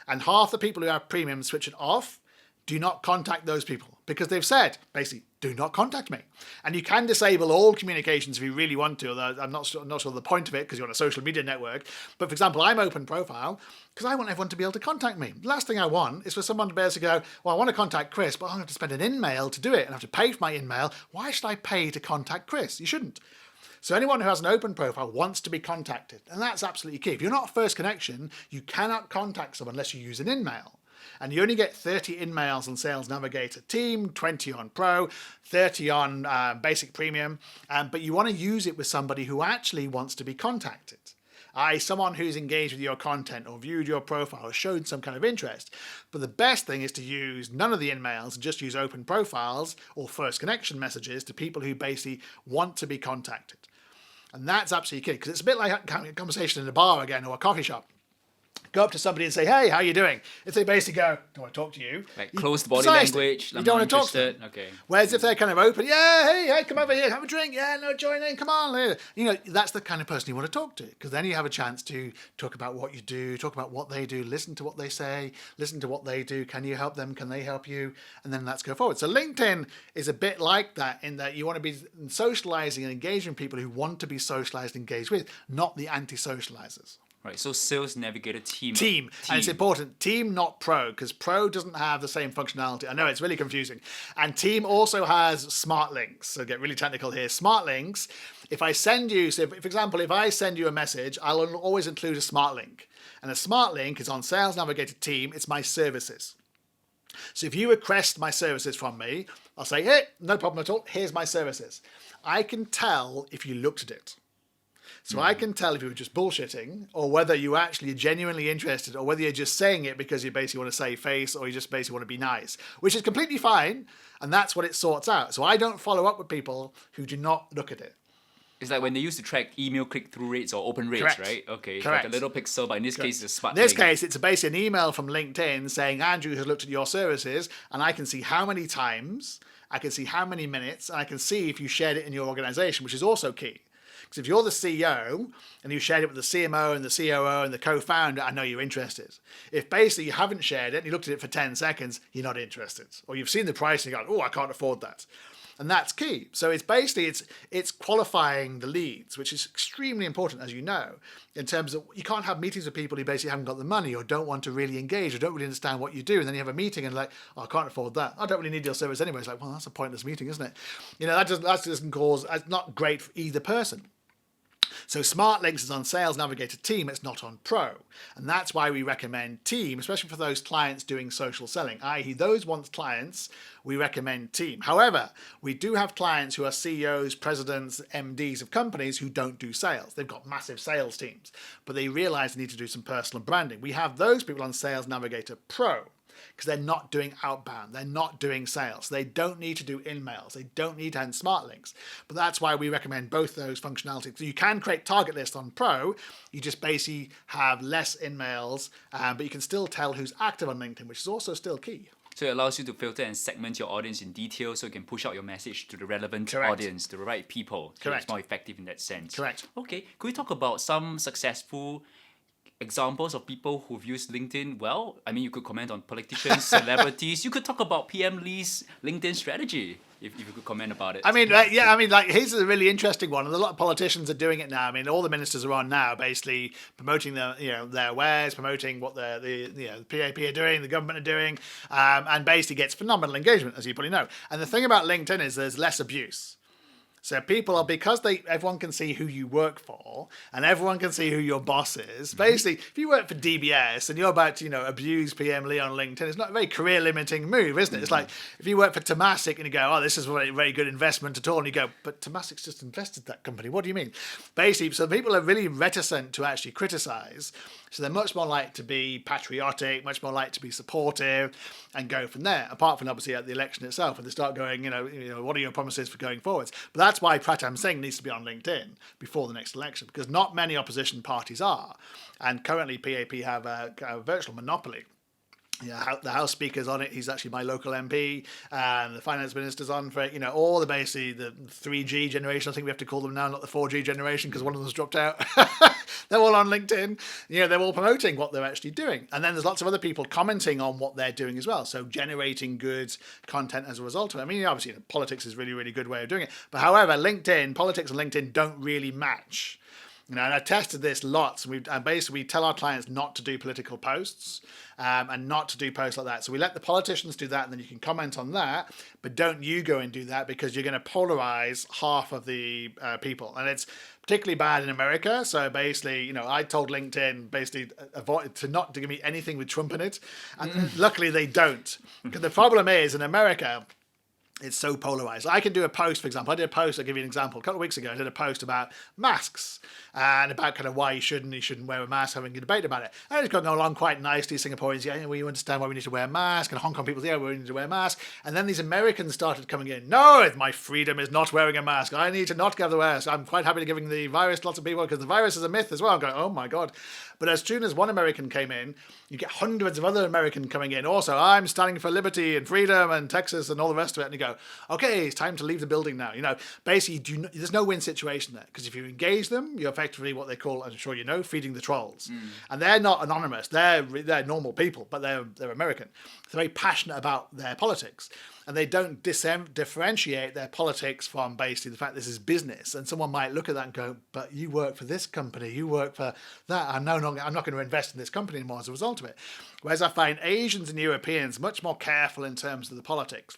And half the people who have premium switch it off, do not contact those people. Because they've said, basically, do not contact me. And you can disable all communications if you really want to, although I'm not sure the point of it because you're on a social media network. But for example, I'm open profile because I want everyone to be able to contact me. The last thing I want is for someone to be able to go, well, I want to contact Chris, but I'm going to spend an in-mail to do it and I have to pay for my in-mail. Why should I pay to contact Chris? You shouldn't. So anyone who has an open profile wants to be contacted. And that's absolutely key. If you're not a first connection, you cannot contact someone unless you use an in-mail. And you only get 30 in-mails on Sales Navigator Team, 20 on Pro, 30 on Basic Premium. But you want to use it with somebody who actually wants to be contacted. Someone who's engaged with your content or viewed your profile or showed some kind of interest. But the best thing is to use none of the in-mails and just use open profiles or first connection messages to people who basically want to be contacted. And that's absolutely key because it's a bit like having a conversation in a bar again or a coffee shop. Go up to somebody and say, hey, how you doing? If they basically go, don't want to talk to you. Like closed body precisely, language. You don't want to talk to them. Okay. Whereas if they're kind of open, yeah, hey, come over here, have a drink. Yeah, no, join in, come on. You know, that's the kind of person you want to talk to because then you have a chance to talk about what you do, talk about what they do, listen to what they say, listen to what they do. Can you help them? Can they help you? And then let's go forward. So LinkedIn is a bit like that in that you want to be socializing and engaging people who want to be socialized and engaged with, not the anti-socializers. Right, so Sales Navigator Team. Team. And it's important. Team, not Pro, because Pro doesn't have the same functionality. I know it's really confusing. And Team also has smart links. So get really technical here. Smart links, if I send you, so if, for example, if I send you a message, I'll always include a smart link. And a smart link is on Sales Navigator Team. It's my services. So if you request my services from me, I'll say, hey, no problem at all. Here's my services. I can tell if you looked at it. So I can tell if you were just bullshitting or whether you actually are genuinely interested or whether you're just saying it because you basically want to save face or you just basically want to be nice, which is completely fine. And that's what it sorts out. So I don't follow up with people who do not look at it. It's like when they used to track email click-through rates or open rates, Correct. right? Okay, it's Correct. like a little pixel, but in this case, it's a smart In this link. case, it's basically an email from LinkedIn saying, Andrew has looked at your services, and I can see how many times, I can see how many minutes, and I can see if you shared it in your organization, which is also key. Because if you're the CEO and you shared it with the CMO and the COO and the co-founder, I know you're interested. If basically you haven't shared it and you looked at it for 10 seconds, you're not interested. Or you've seen the price and you go, oh, I can't afford that. And that's key. So it's basically, it's qualifying the leads, which is extremely important, as you know, in terms of you can't have meetings with people who basically haven't got the money or don't want to really engage or don't really understand what you do. And then you have a meeting and like, oh, I can't afford that. I don't really need your service anyway. It's like, well, that's a pointless meeting, isn't it? You know, that doesn't cause, it's not great for either person. So Smart Links is on Sales Navigator Team, it's not on Pro. And that's why we recommend Team, especially for those clients doing social selling, i.e. those ones clients, we recommend Team. However, we do have clients who are CEOs, presidents, MDs of companies who don't do sales. They've got massive sales teams, but they realize they need to do some personal branding. We have those people on Sales Navigator Pro, because they're not doing outbound, they're not doing sales, they don't need to do in-mails, they don't need to have smart links. But that's why we recommend both those functionalities. So you can create target lists on Pro, you just basically have less in-mails, but you can still tell who's active on LinkedIn, which is also still key. So it allows you to filter and segment your audience in detail so you can push out your message to the relevant Correct. audience, to the right people. So Correct. it's more effective in that sense. Correct. Okay, could we talk about some successful examples of people who've used LinkedIn well? I mean, you could comment on politicians, celebrities. You could talk about PM Lee's LinkedIn strategy, if you could comment about it. I mean, here's a really interesting one, and a lot of politicians are doing it now. I mean, all the ministers are on now, basically promoting their wares, promoting what the PAP are doing, the government are doing, and basically gets phenomenal engagement, as you probably know. And the thing about LinkedIn is there's less abuse. So people are, because everyone can see who you work for and everyone can see who your boss is. Basically, if you work for DBS and you're about to, abuse PM Lee on LinkedIn, it's not a very career limiting move, isn't it? It's like if you work for Temasek and you go, oh, this is a very, very good investment at all. And you go, but Temasek's just invested that company. What do you mean? Basically, so people are really reticent to actually criticize. So they're much more likely to be patriotic, much more likely to be supportive and go from there, apart from obviously at the election itself, when they start going, what are your promises for going forwards? But that's why Pratam Singh needs to be on LinkedIn before the next election, because not many opposition parties are. And currently PAP have a virtual monopoly. Yeah, the House Speaker's on it. He's actually my local MP, and the Finance Minister's on for it. All the 3G generation, I think we have to call them now, not the 4G generation, because one of them's dropped out. They're all on LinkedIn. They're all promoting what they're actually doing. And then there's lots of other people commenting on what they're doing as well. So generating good content as a result of it. I mean, obviously, politics is a really, really good way of doing it. But however, politics and LinkedIn don't really match. And I tested this lots, and basically we tell our clients not to do political posts and not to do posts like that. So we let the politicians do that, and then you can comment on that, but don't you go and do that, because you're going to polarize half of the people. And it's particularly bad in America. So basically, I told LinkedIn basically avoid to give me anything with Trump in it. And luckily they don't. Because the problem is in America, it's so polarized. I can do a post, for example. I'll give you an example. A couple of weeks ago, I did a post about masks and about kind of why you shouldn't wear a mask, having a debate about it. And it's going along quite nicely. Singaporeans, you understand why we need to wear a mask. And Hong Kong people, we need to wear a mask. And then these Americans started coming in. No, my freedom is not wearing a mask. I need to not have the mask. I'm quite happy to giving the virus to lots of people, because the virus is a myth as well. I'm going, oh my God. But as soon as one American came in, you get hundreds of other Americans coming in. Also, I'm standing for liberty and freedom and Texas and all the rest of it. And you go, okay, it's time to leave the building now. Basically, there's no win situation there, because if you engage them, you're effectively what they call, I'm sure feeding the trolls. And they're not anonymous. They're normal people, but they're American. They're very passionate about their politics. And they don't differentiate their politics from basically the fact this is business. And someone might look at that and go, but you work for this company, you work for that. I'm not going to invest in this company anymore as a result of it. Whereas I find Asians and Europeans much more careful in terms of the politics.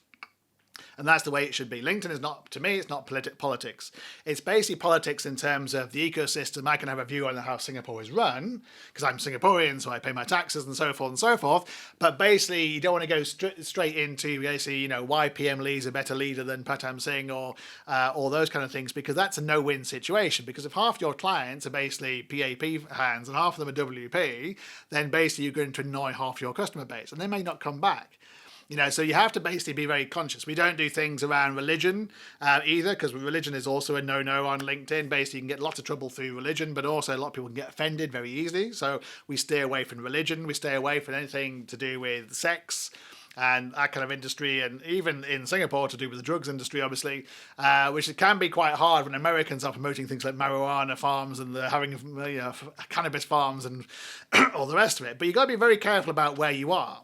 And that's the way it should be. LinkedIn is not, to me, it's not politics. It's basically politics in terms of the ecosystem. I can have a view on how Singapore is run, because I'm Singaporean, so I pay my taxes and so forth and so forth. But basically, you don't want to go straight into basically, why PM Lee is a better leader than Pratam Singh or those kind of things, because that's a no-win situation. Because if half your clients are basically PAP hands and half of them are WP, then basically you're going to annoy half your customer base, and they may not come back. So you have to basically be very conscious. We don't do things around religion either, because religion is also a no-no on LinkedIn. Basically, you can get lots of trouble through religion, but also a lot of people can get offended very easily. So we stay away from religion. We stay away from anything to do with sex and that kind of industry, and even in Singapore to do with the drugs industry, obviously, which it can be quite hard when Americans are promoting things like marijuana farms and they're having cannabis farms and all the rest of it. But you've got to be very careful about where you are.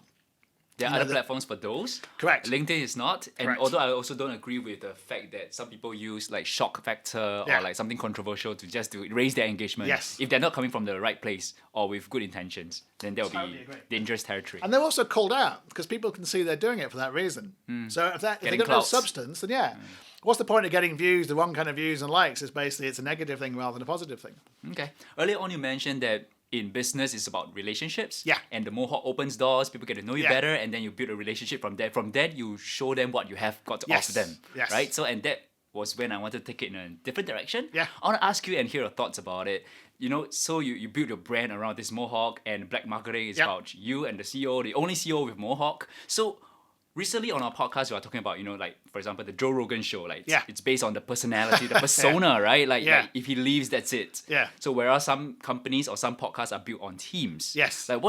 There are other platforms for those. Correct. LinkedIn is not. And Correct. although I also don't agree with the fact that some people use like shock factor or like something controversial to raise their engagement. Yes. If they're not coming from the right place or with good intentions, then that will Totally be agree. dangerous territory. And they're also called out because people can see they're doing it for that reason. So if they've got no clout. substance, then what's the point of getting views, the wrong kind of views and likes? It's basically, it's a negative thing rather than a positive thing. Okay. Earlier on, you mentioned that in business, it's about relationships. Yeah. And the Mohawk opens doors, people get to know you Yeah. better, and then you build a relationship from there. From that, you show them what you have got to Yes. offer them. Yes. Right? So, and that was when I wanted to take it in a different direction. Yeah. I want to ask you and hear your thoughts about it. So you build your brand around this Mohawk, and black marketing is Yeah. about you and the CEO, the only CEO with Mohawk. So, recently on our podcast, we are talking about, like, for example, the Joe Rogan show. Like, it's based on the personality, the persona, right? Like, if he leaves, that's it. Yeah. So whereas some companies or some podcasts are built on teams. Yes. Like,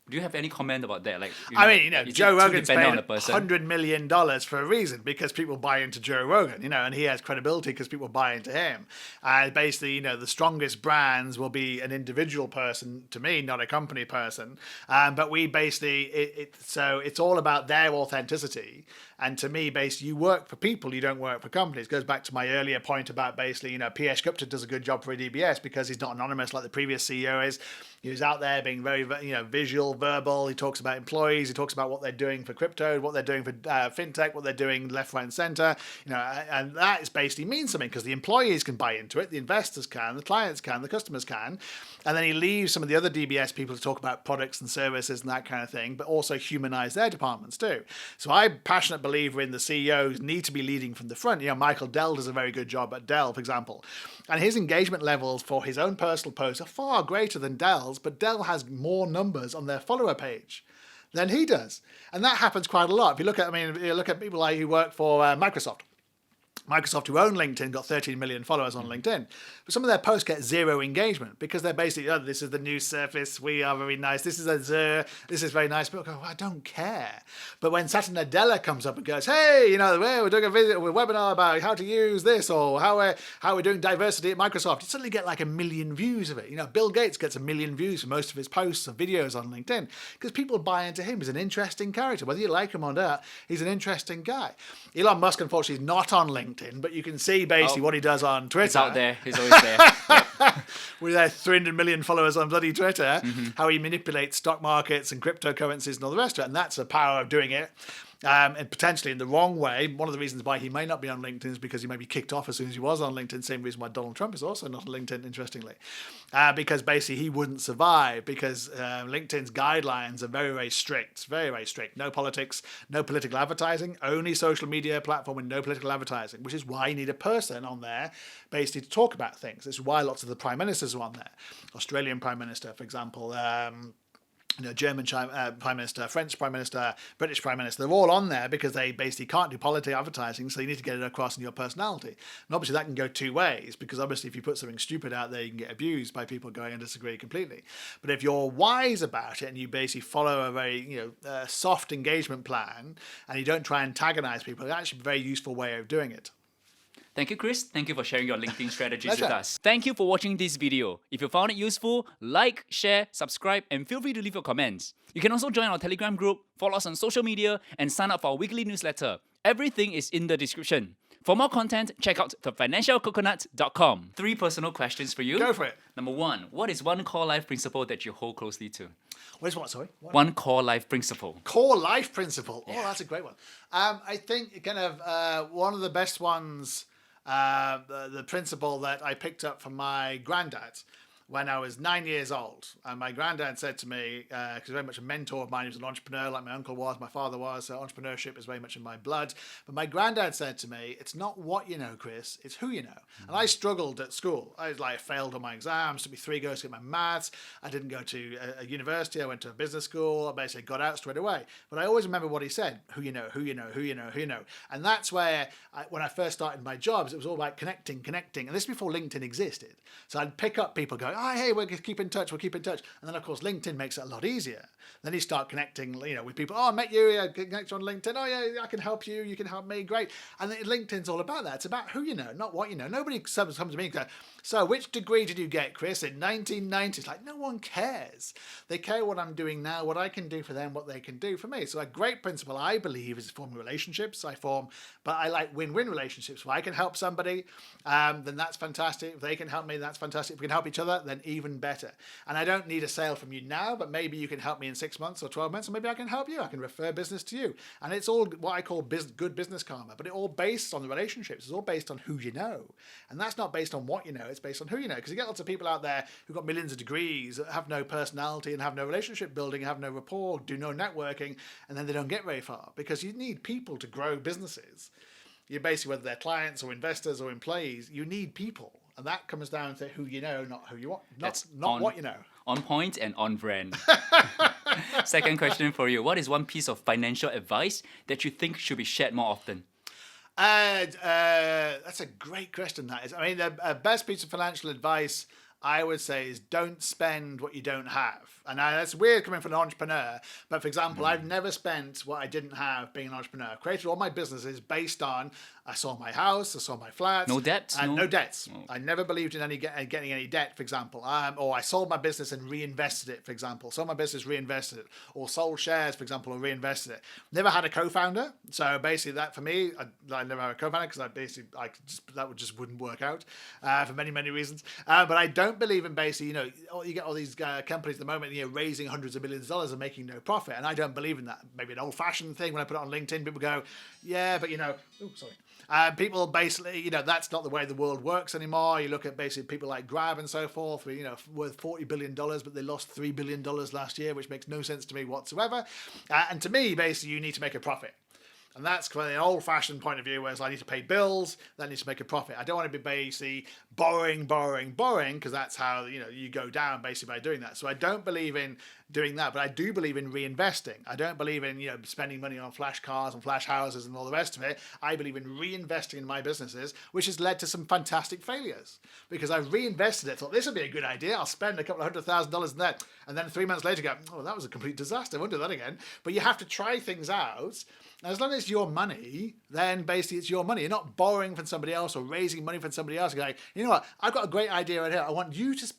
do you have any comment about that? Like, I Joe Rogan's paid on the person? $100 million for a reason, because people buy into Joe Rogan, and he has credibility because people buy into him. Basically, the strongest brands will be an individual person, to me, not a company person. But we basically, so it's all about their authenticity. And to me, basically, you work for people, you don't work for companies. It goes back to my earlier point about basically, P.S. Gupta does a good job for a DBS because he's not anonymous like the previous CEO is. He was out there being very, visual, verbal. He talks about employees. He talks about what they're doing for crypto, what they're doing for fintech, what they're doing left, right, and center. And that is basically means something because the employees can buy into it, the investors can, the clients can, the customers can. And then he leaves some of the other DBS people to talk about products and services and that kind of thing, but also humanize their departments too. So I'm a passionate believer in the CEOs need to be leading from the front. Michael Dell does a very good job at Dell, for example. And his engagement levels for his own personal posts are far greater than Dell's, but Dell has more numbers on their follower page than he does. And that happens quite a lot. If you look at people like who work for Microsoft, who own LinkedIn, got 13 million followers on LinkedIn. But some of their posts get zero engagement because they're basically, this is the new Surface, we are very nice, this is Azure, this is very nice. People go, I don't care. But when Satya Nadella comes up and goes, hey, we're doing a webinar about how to use this, or how we're doing diversity at Microsoft, you suddenly get like 1 million views of it. Bill Gates gets 1 million views for most of his posts and videos on LinkedIn because people buy into him. He's an interesting character. Whether you like him or not, he's an interesting guy. Elon Musk, unfortunately, is not on LinkedIn, but you can see basically what he does on Twitter. He's out there. He's always there. Yep. With their 300 million followers on bloody Twitter, how he manipulates stock markets and cryptocurrencies and all the rest of it. And that's the power of doing it. And potentially in the wrong way. One of the reasons why he may not be on LinkedIn is because he may be kicked off as soon as he was on LinkedIn. Same reason why Donald Trump is also not on LinkedIn, interestingly. Because basically he wouldn't survive because LinkedIn's guidelines are very, very strict. Very, very strict. No politics, no political advertising, only social media platform with no political advertising, which is why you need a person on there basically to talk about things. This is why lots of the prime ministers are on there. Australian Prime Minister, for example, German Prime Minister, French Prime Minister, British Prime Minister, they're all on there because they basically can't do politics advertising, so you need to get it across in your personality. And obviously that can go two ways, because obviously if you put something stupid out there, you can get abused by people going and disagree completely. But if you're wise about it and you basically follow a very soft engagement plan and you don't try and antagonize people, it's actually a very useful way of doing it. Thank you, Chris. Thank you for sharing your LinkedIn strategies Pleasure. with us. Thank you for watching this video. If you found it useful, like, share, subscribe, and feel free to leave your comments. You can also join our Telegram group, follow us on social media, and sign up for our weekly newsletter. Everything is in the description. For more content, check out thefinancialcoconut.com. 3 personal questions for you. Go for it. Number 1, what is one core life principle that you hold closely to? What is what, sorry? What? One core life principle. Core life principle. Yeah. Oh, that's a great one. I think kind of one of the best ones, the principle that I picked up from my granddad when I was 9 years old. And my granddad said to me, because he was very much a mentor of mine, he was an entrepreneur like my uncle was, my father was, so entrepreneurship is very much in my blood. But my granddad said to me, it's not what you know, Chris, it's who you know. And I struggled at school. I failed on my exams, took me 3 goes to get my maths. I didn't go to a university, I went to a business school, I basically got out straight away. But I always remember what he said, who you know, who you know, who you know, who you know. And that's where, when I first started my jobs, it was all about connecting. And this before LinkedIn existed. So I'd pick up people going, oh, hey, we'll keep in touch. And then, of course, LinkedIn makes it a lot easier. Then you start connecting, with people. Oh, I met you. Yeah, connect on LinkedIn. Oh, yeah, I can help you. You can help me. Great. And then LinkedIn's all about that. It's about who you know, not what you know. Nobody comes to me and goes, so which degree did you get, Chris, in 1990s? Like, no one cares. They care what I'm doing now, what I can do for them, what they can do for me. So a great principle, I believe, is forming relationships. But I like win-win relationships. If I can help somebody, then that's fantastic. If they can help me, that's fantastic. If we can help each other, then then even better. And I don't need a sale from you now, but maybe you can help me in 6 months or 12 months, or maybe I can help you. I can refer business to you. And it's all what I call good business karma, but it's all based on the relationships. It's all based on who you know. And that's not based on what you know, it's based on who you know. Because you get lots of people out there who've got millions of degrees, that have no personality and have no relationship building, have no rapport, do no networking, and then they don't get very far. Because you need people to grow businesses. You basically, whether they're clients or investors or employees, you need people. And that comes down to who you know, not who you want, not what you know. On point and on brand. Second question for you. What is one piece of financial advice that you think should be shared more often? That's a great question, that is. I mean, the best piece of financial advice I would say is don't spend what you don't have. And that's weird coming from an entrepreneur. But for example, I've never spent what I didn't have being an entrepreneur. I created all my businesses based on I sold my house, I sold my flats. No debts? No debts. Oh. I never believed in getting any debt, for example. Or I sold my business and reinvested it, for example. Sold my business, reinvested it. Or sold shares, for example, or reinvested it. Never had a co-founder. So basically that for me, I never had a co-founder because that just wouldn't work out for many, many reasons. But I don't believe in basically, you get all these companies at the moment, raising hundreds of millions of dollars and making no profit. And I don't believe in that. Maybe an old-fashioned thing. When I put it on LinkedIn, people go, yeah, but people basically, that's not the way the world works anymore. You look at basically people like Grab and so forth, worth $40 billion, but they lost $3 billion last year, which makes no sense to me whatsoever. And to me, basically, you need to make a profit. And that's from an old-fashioned point of view, whereas I need to pay bills, then I need to make a profit. I don't want to be basically borrowing, because that's how you go down basically by doing that. So I don't believe in doing that, but I do believe in reinvesting. I don't believe in spending money on flash cars and flash houses and all the rest of it. I believe in reinvesting in my businesses, which has led to some fantastic failures because I've reinvested it. Thought this would be a good idea. I'll spend a couple of $100,000 in that, and then 3 months later go, oh, that was a complete disaster. I won't do that again. But you have to try things out. As long as it's your money, then basically it's your money. You're not borrowing from somebody else or raising money from somebody else. You're like, you know what? I've got a great idea right here. I want you to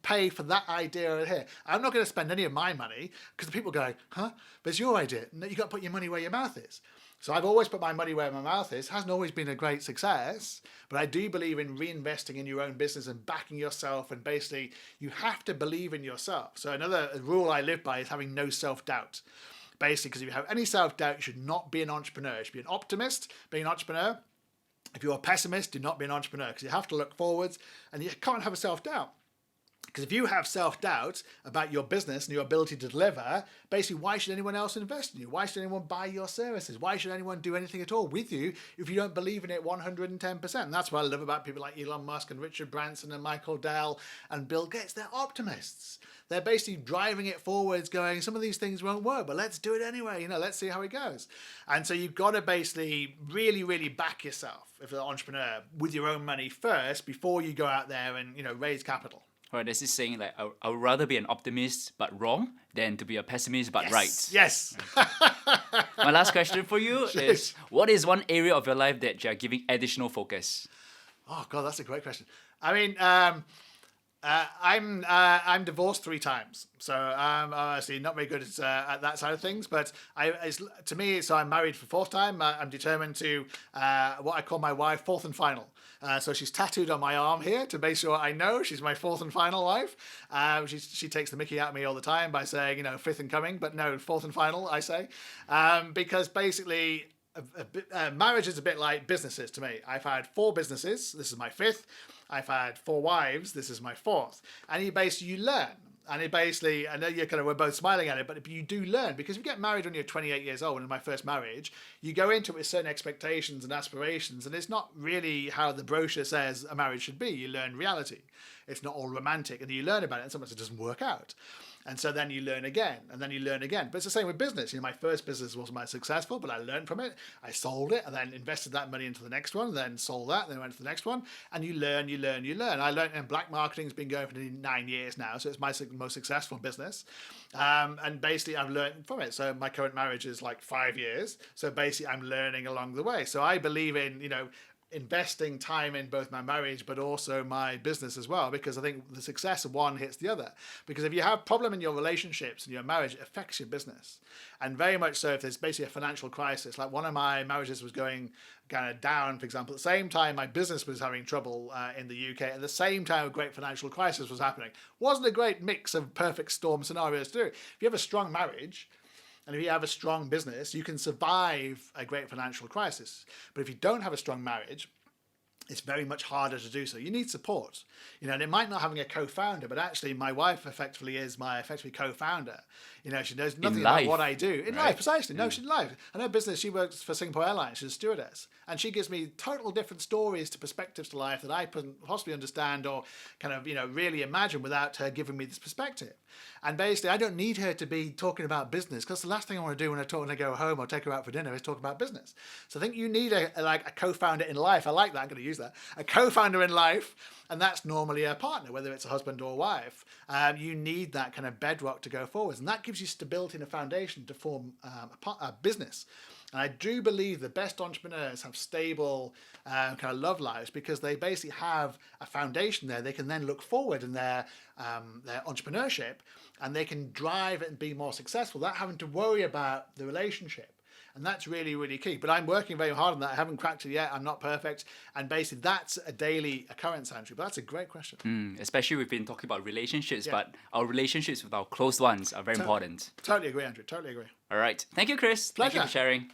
pay for that idea right here. I'm not going to spend any of my money because the people go, huh? But it's your idea. No, you got to put your money where your mouth is. So I've always put my money where my mouth is. It hasn't always been a great success, but I do believe in reinvesting in your own business and backing yourself. And basically, you have to believe in yourself. So another rule I live by is having no self-doubt. Basically, because if you have any self-doubt, you should not be an entrepreneur. You should be an optimist, be an entrepreneur. If you're a pessimist, do not be an entrepreneur because you have to look forwards and you can't have a self-doubt. Because if you have self-doubt about your business and your ability to deliver, basically, why should anyone else invest in you? Why should anyone buy your services? Why should anyone do anything at all with you if you don't believe in it 110%? And that's what I love about people like Elon Musk and Richard Branson and Michael Dell and Bill Gates. They're optimists. They're basically driving it forwards, going, some of these things won't work, but let's do it anyway. Let's see how it goes. And so you've got to basically really, really back yourself, if you're an entrepreneur, with your own money first before you go out there and, raise capital. Right, there's this saying like, I would rather be an optimist but wrong than to be a pessimist but right. Yes. My last question for you is, what is one area of your life that you're giving additional focus? Oh, God, that's a great question. I mean, I'm divorced 3 times, so I'm obviously not very good at that side of things. But to me, so I'm married for 4th time. I'm determined to what I call my wife 4th and final. So she's tattooed on my arm here to make sure I know she's my 4th and final wife. She takes the mickey out of me all the time by saying 5th and coming, but no, 4th and final, I say, because basically. Marriage is a bit like businesses to me. I've had 4 businesses. This is my 5th. I've had 4 wives. This is my 4th. And you learn. And it basically, I know we're both smiling at it, but you do learn because if you get married when you're 28 years old, in my first marriage, you go into it with certain expectations and aspirations, and it's not really how the brochure says a marriage should be. You learn reality. It's not all romantic, and you learn about it, and sometimes it doesn't work out. And so then you learn again, and then you learn again. But it's the same with business. My first business wasn't much successful, but I learned from it. I sold it, and then invested that money into the next one, then sold that, then went to the next one. And you learn. I learned, and black marketing has been going for 9 years now, so it's my most successful business. And basically, I've learned from it. So my current marriage is like 5 years. So basically, I'm learning along the way. So I believe in, investing time in both my marriage but also my business as well, because I think the success of one hits the other. Because if you have a problem in your relationships and your marriage, it affects your business. And very much so if there's basically a financial crisis, like one of my marriages was going kind of down, for example, at the same time my business was having trouble in the UK, at the same time a great financial crisis was happening. Wasn't a great mix of perfect storm scenarios to do. If you have a strong marriage, and if you have a strong business, you can survive a great financial crisis. But if you don't have a strong marriage, it's very much harder to do so. You need support, and it might not having a co-founder, but actually my wife effectively is my co-founder. She knows nothing about what I do in life, precisely. No, she's in life. And her business, she works for Singapore Airlines. She's a stewardess, and she gives me total different stories to perspectives to life that I couldn't possibly understand or kind of, really imagine without her giving me this perspective. And basically, I don't need her to be talking about business, because the last thing I want to do when I go home or take her out for dinner is talk about business. So I think you need a co-founder in life. I like that. I'm going to use that. A co-founder in life, and that's normally a partner, whether it's a husband or a wife. You need that kind of bedrock to go forwards, and that gives you stability and a foundation to form a business. And I do believe the best entrepreneurs have stable kind of love lives, because they basically have a foundation there. They can then look forward in their entrepreneurship, and they can drive it and be more successful without having to worry about the relationship. And that's really, really key. But I'm working very hard on that. I haven't cracked it yet. I'm not perfect. And basically, that's a daily occurrence, Andrew. But that's a great question. Especially we've been talking about relationships, but our relationships with our close ones are very important. Totally agree, Andrew. Totally agree. All right. Thank you, Chris. Pleasure. Thank you for sharing.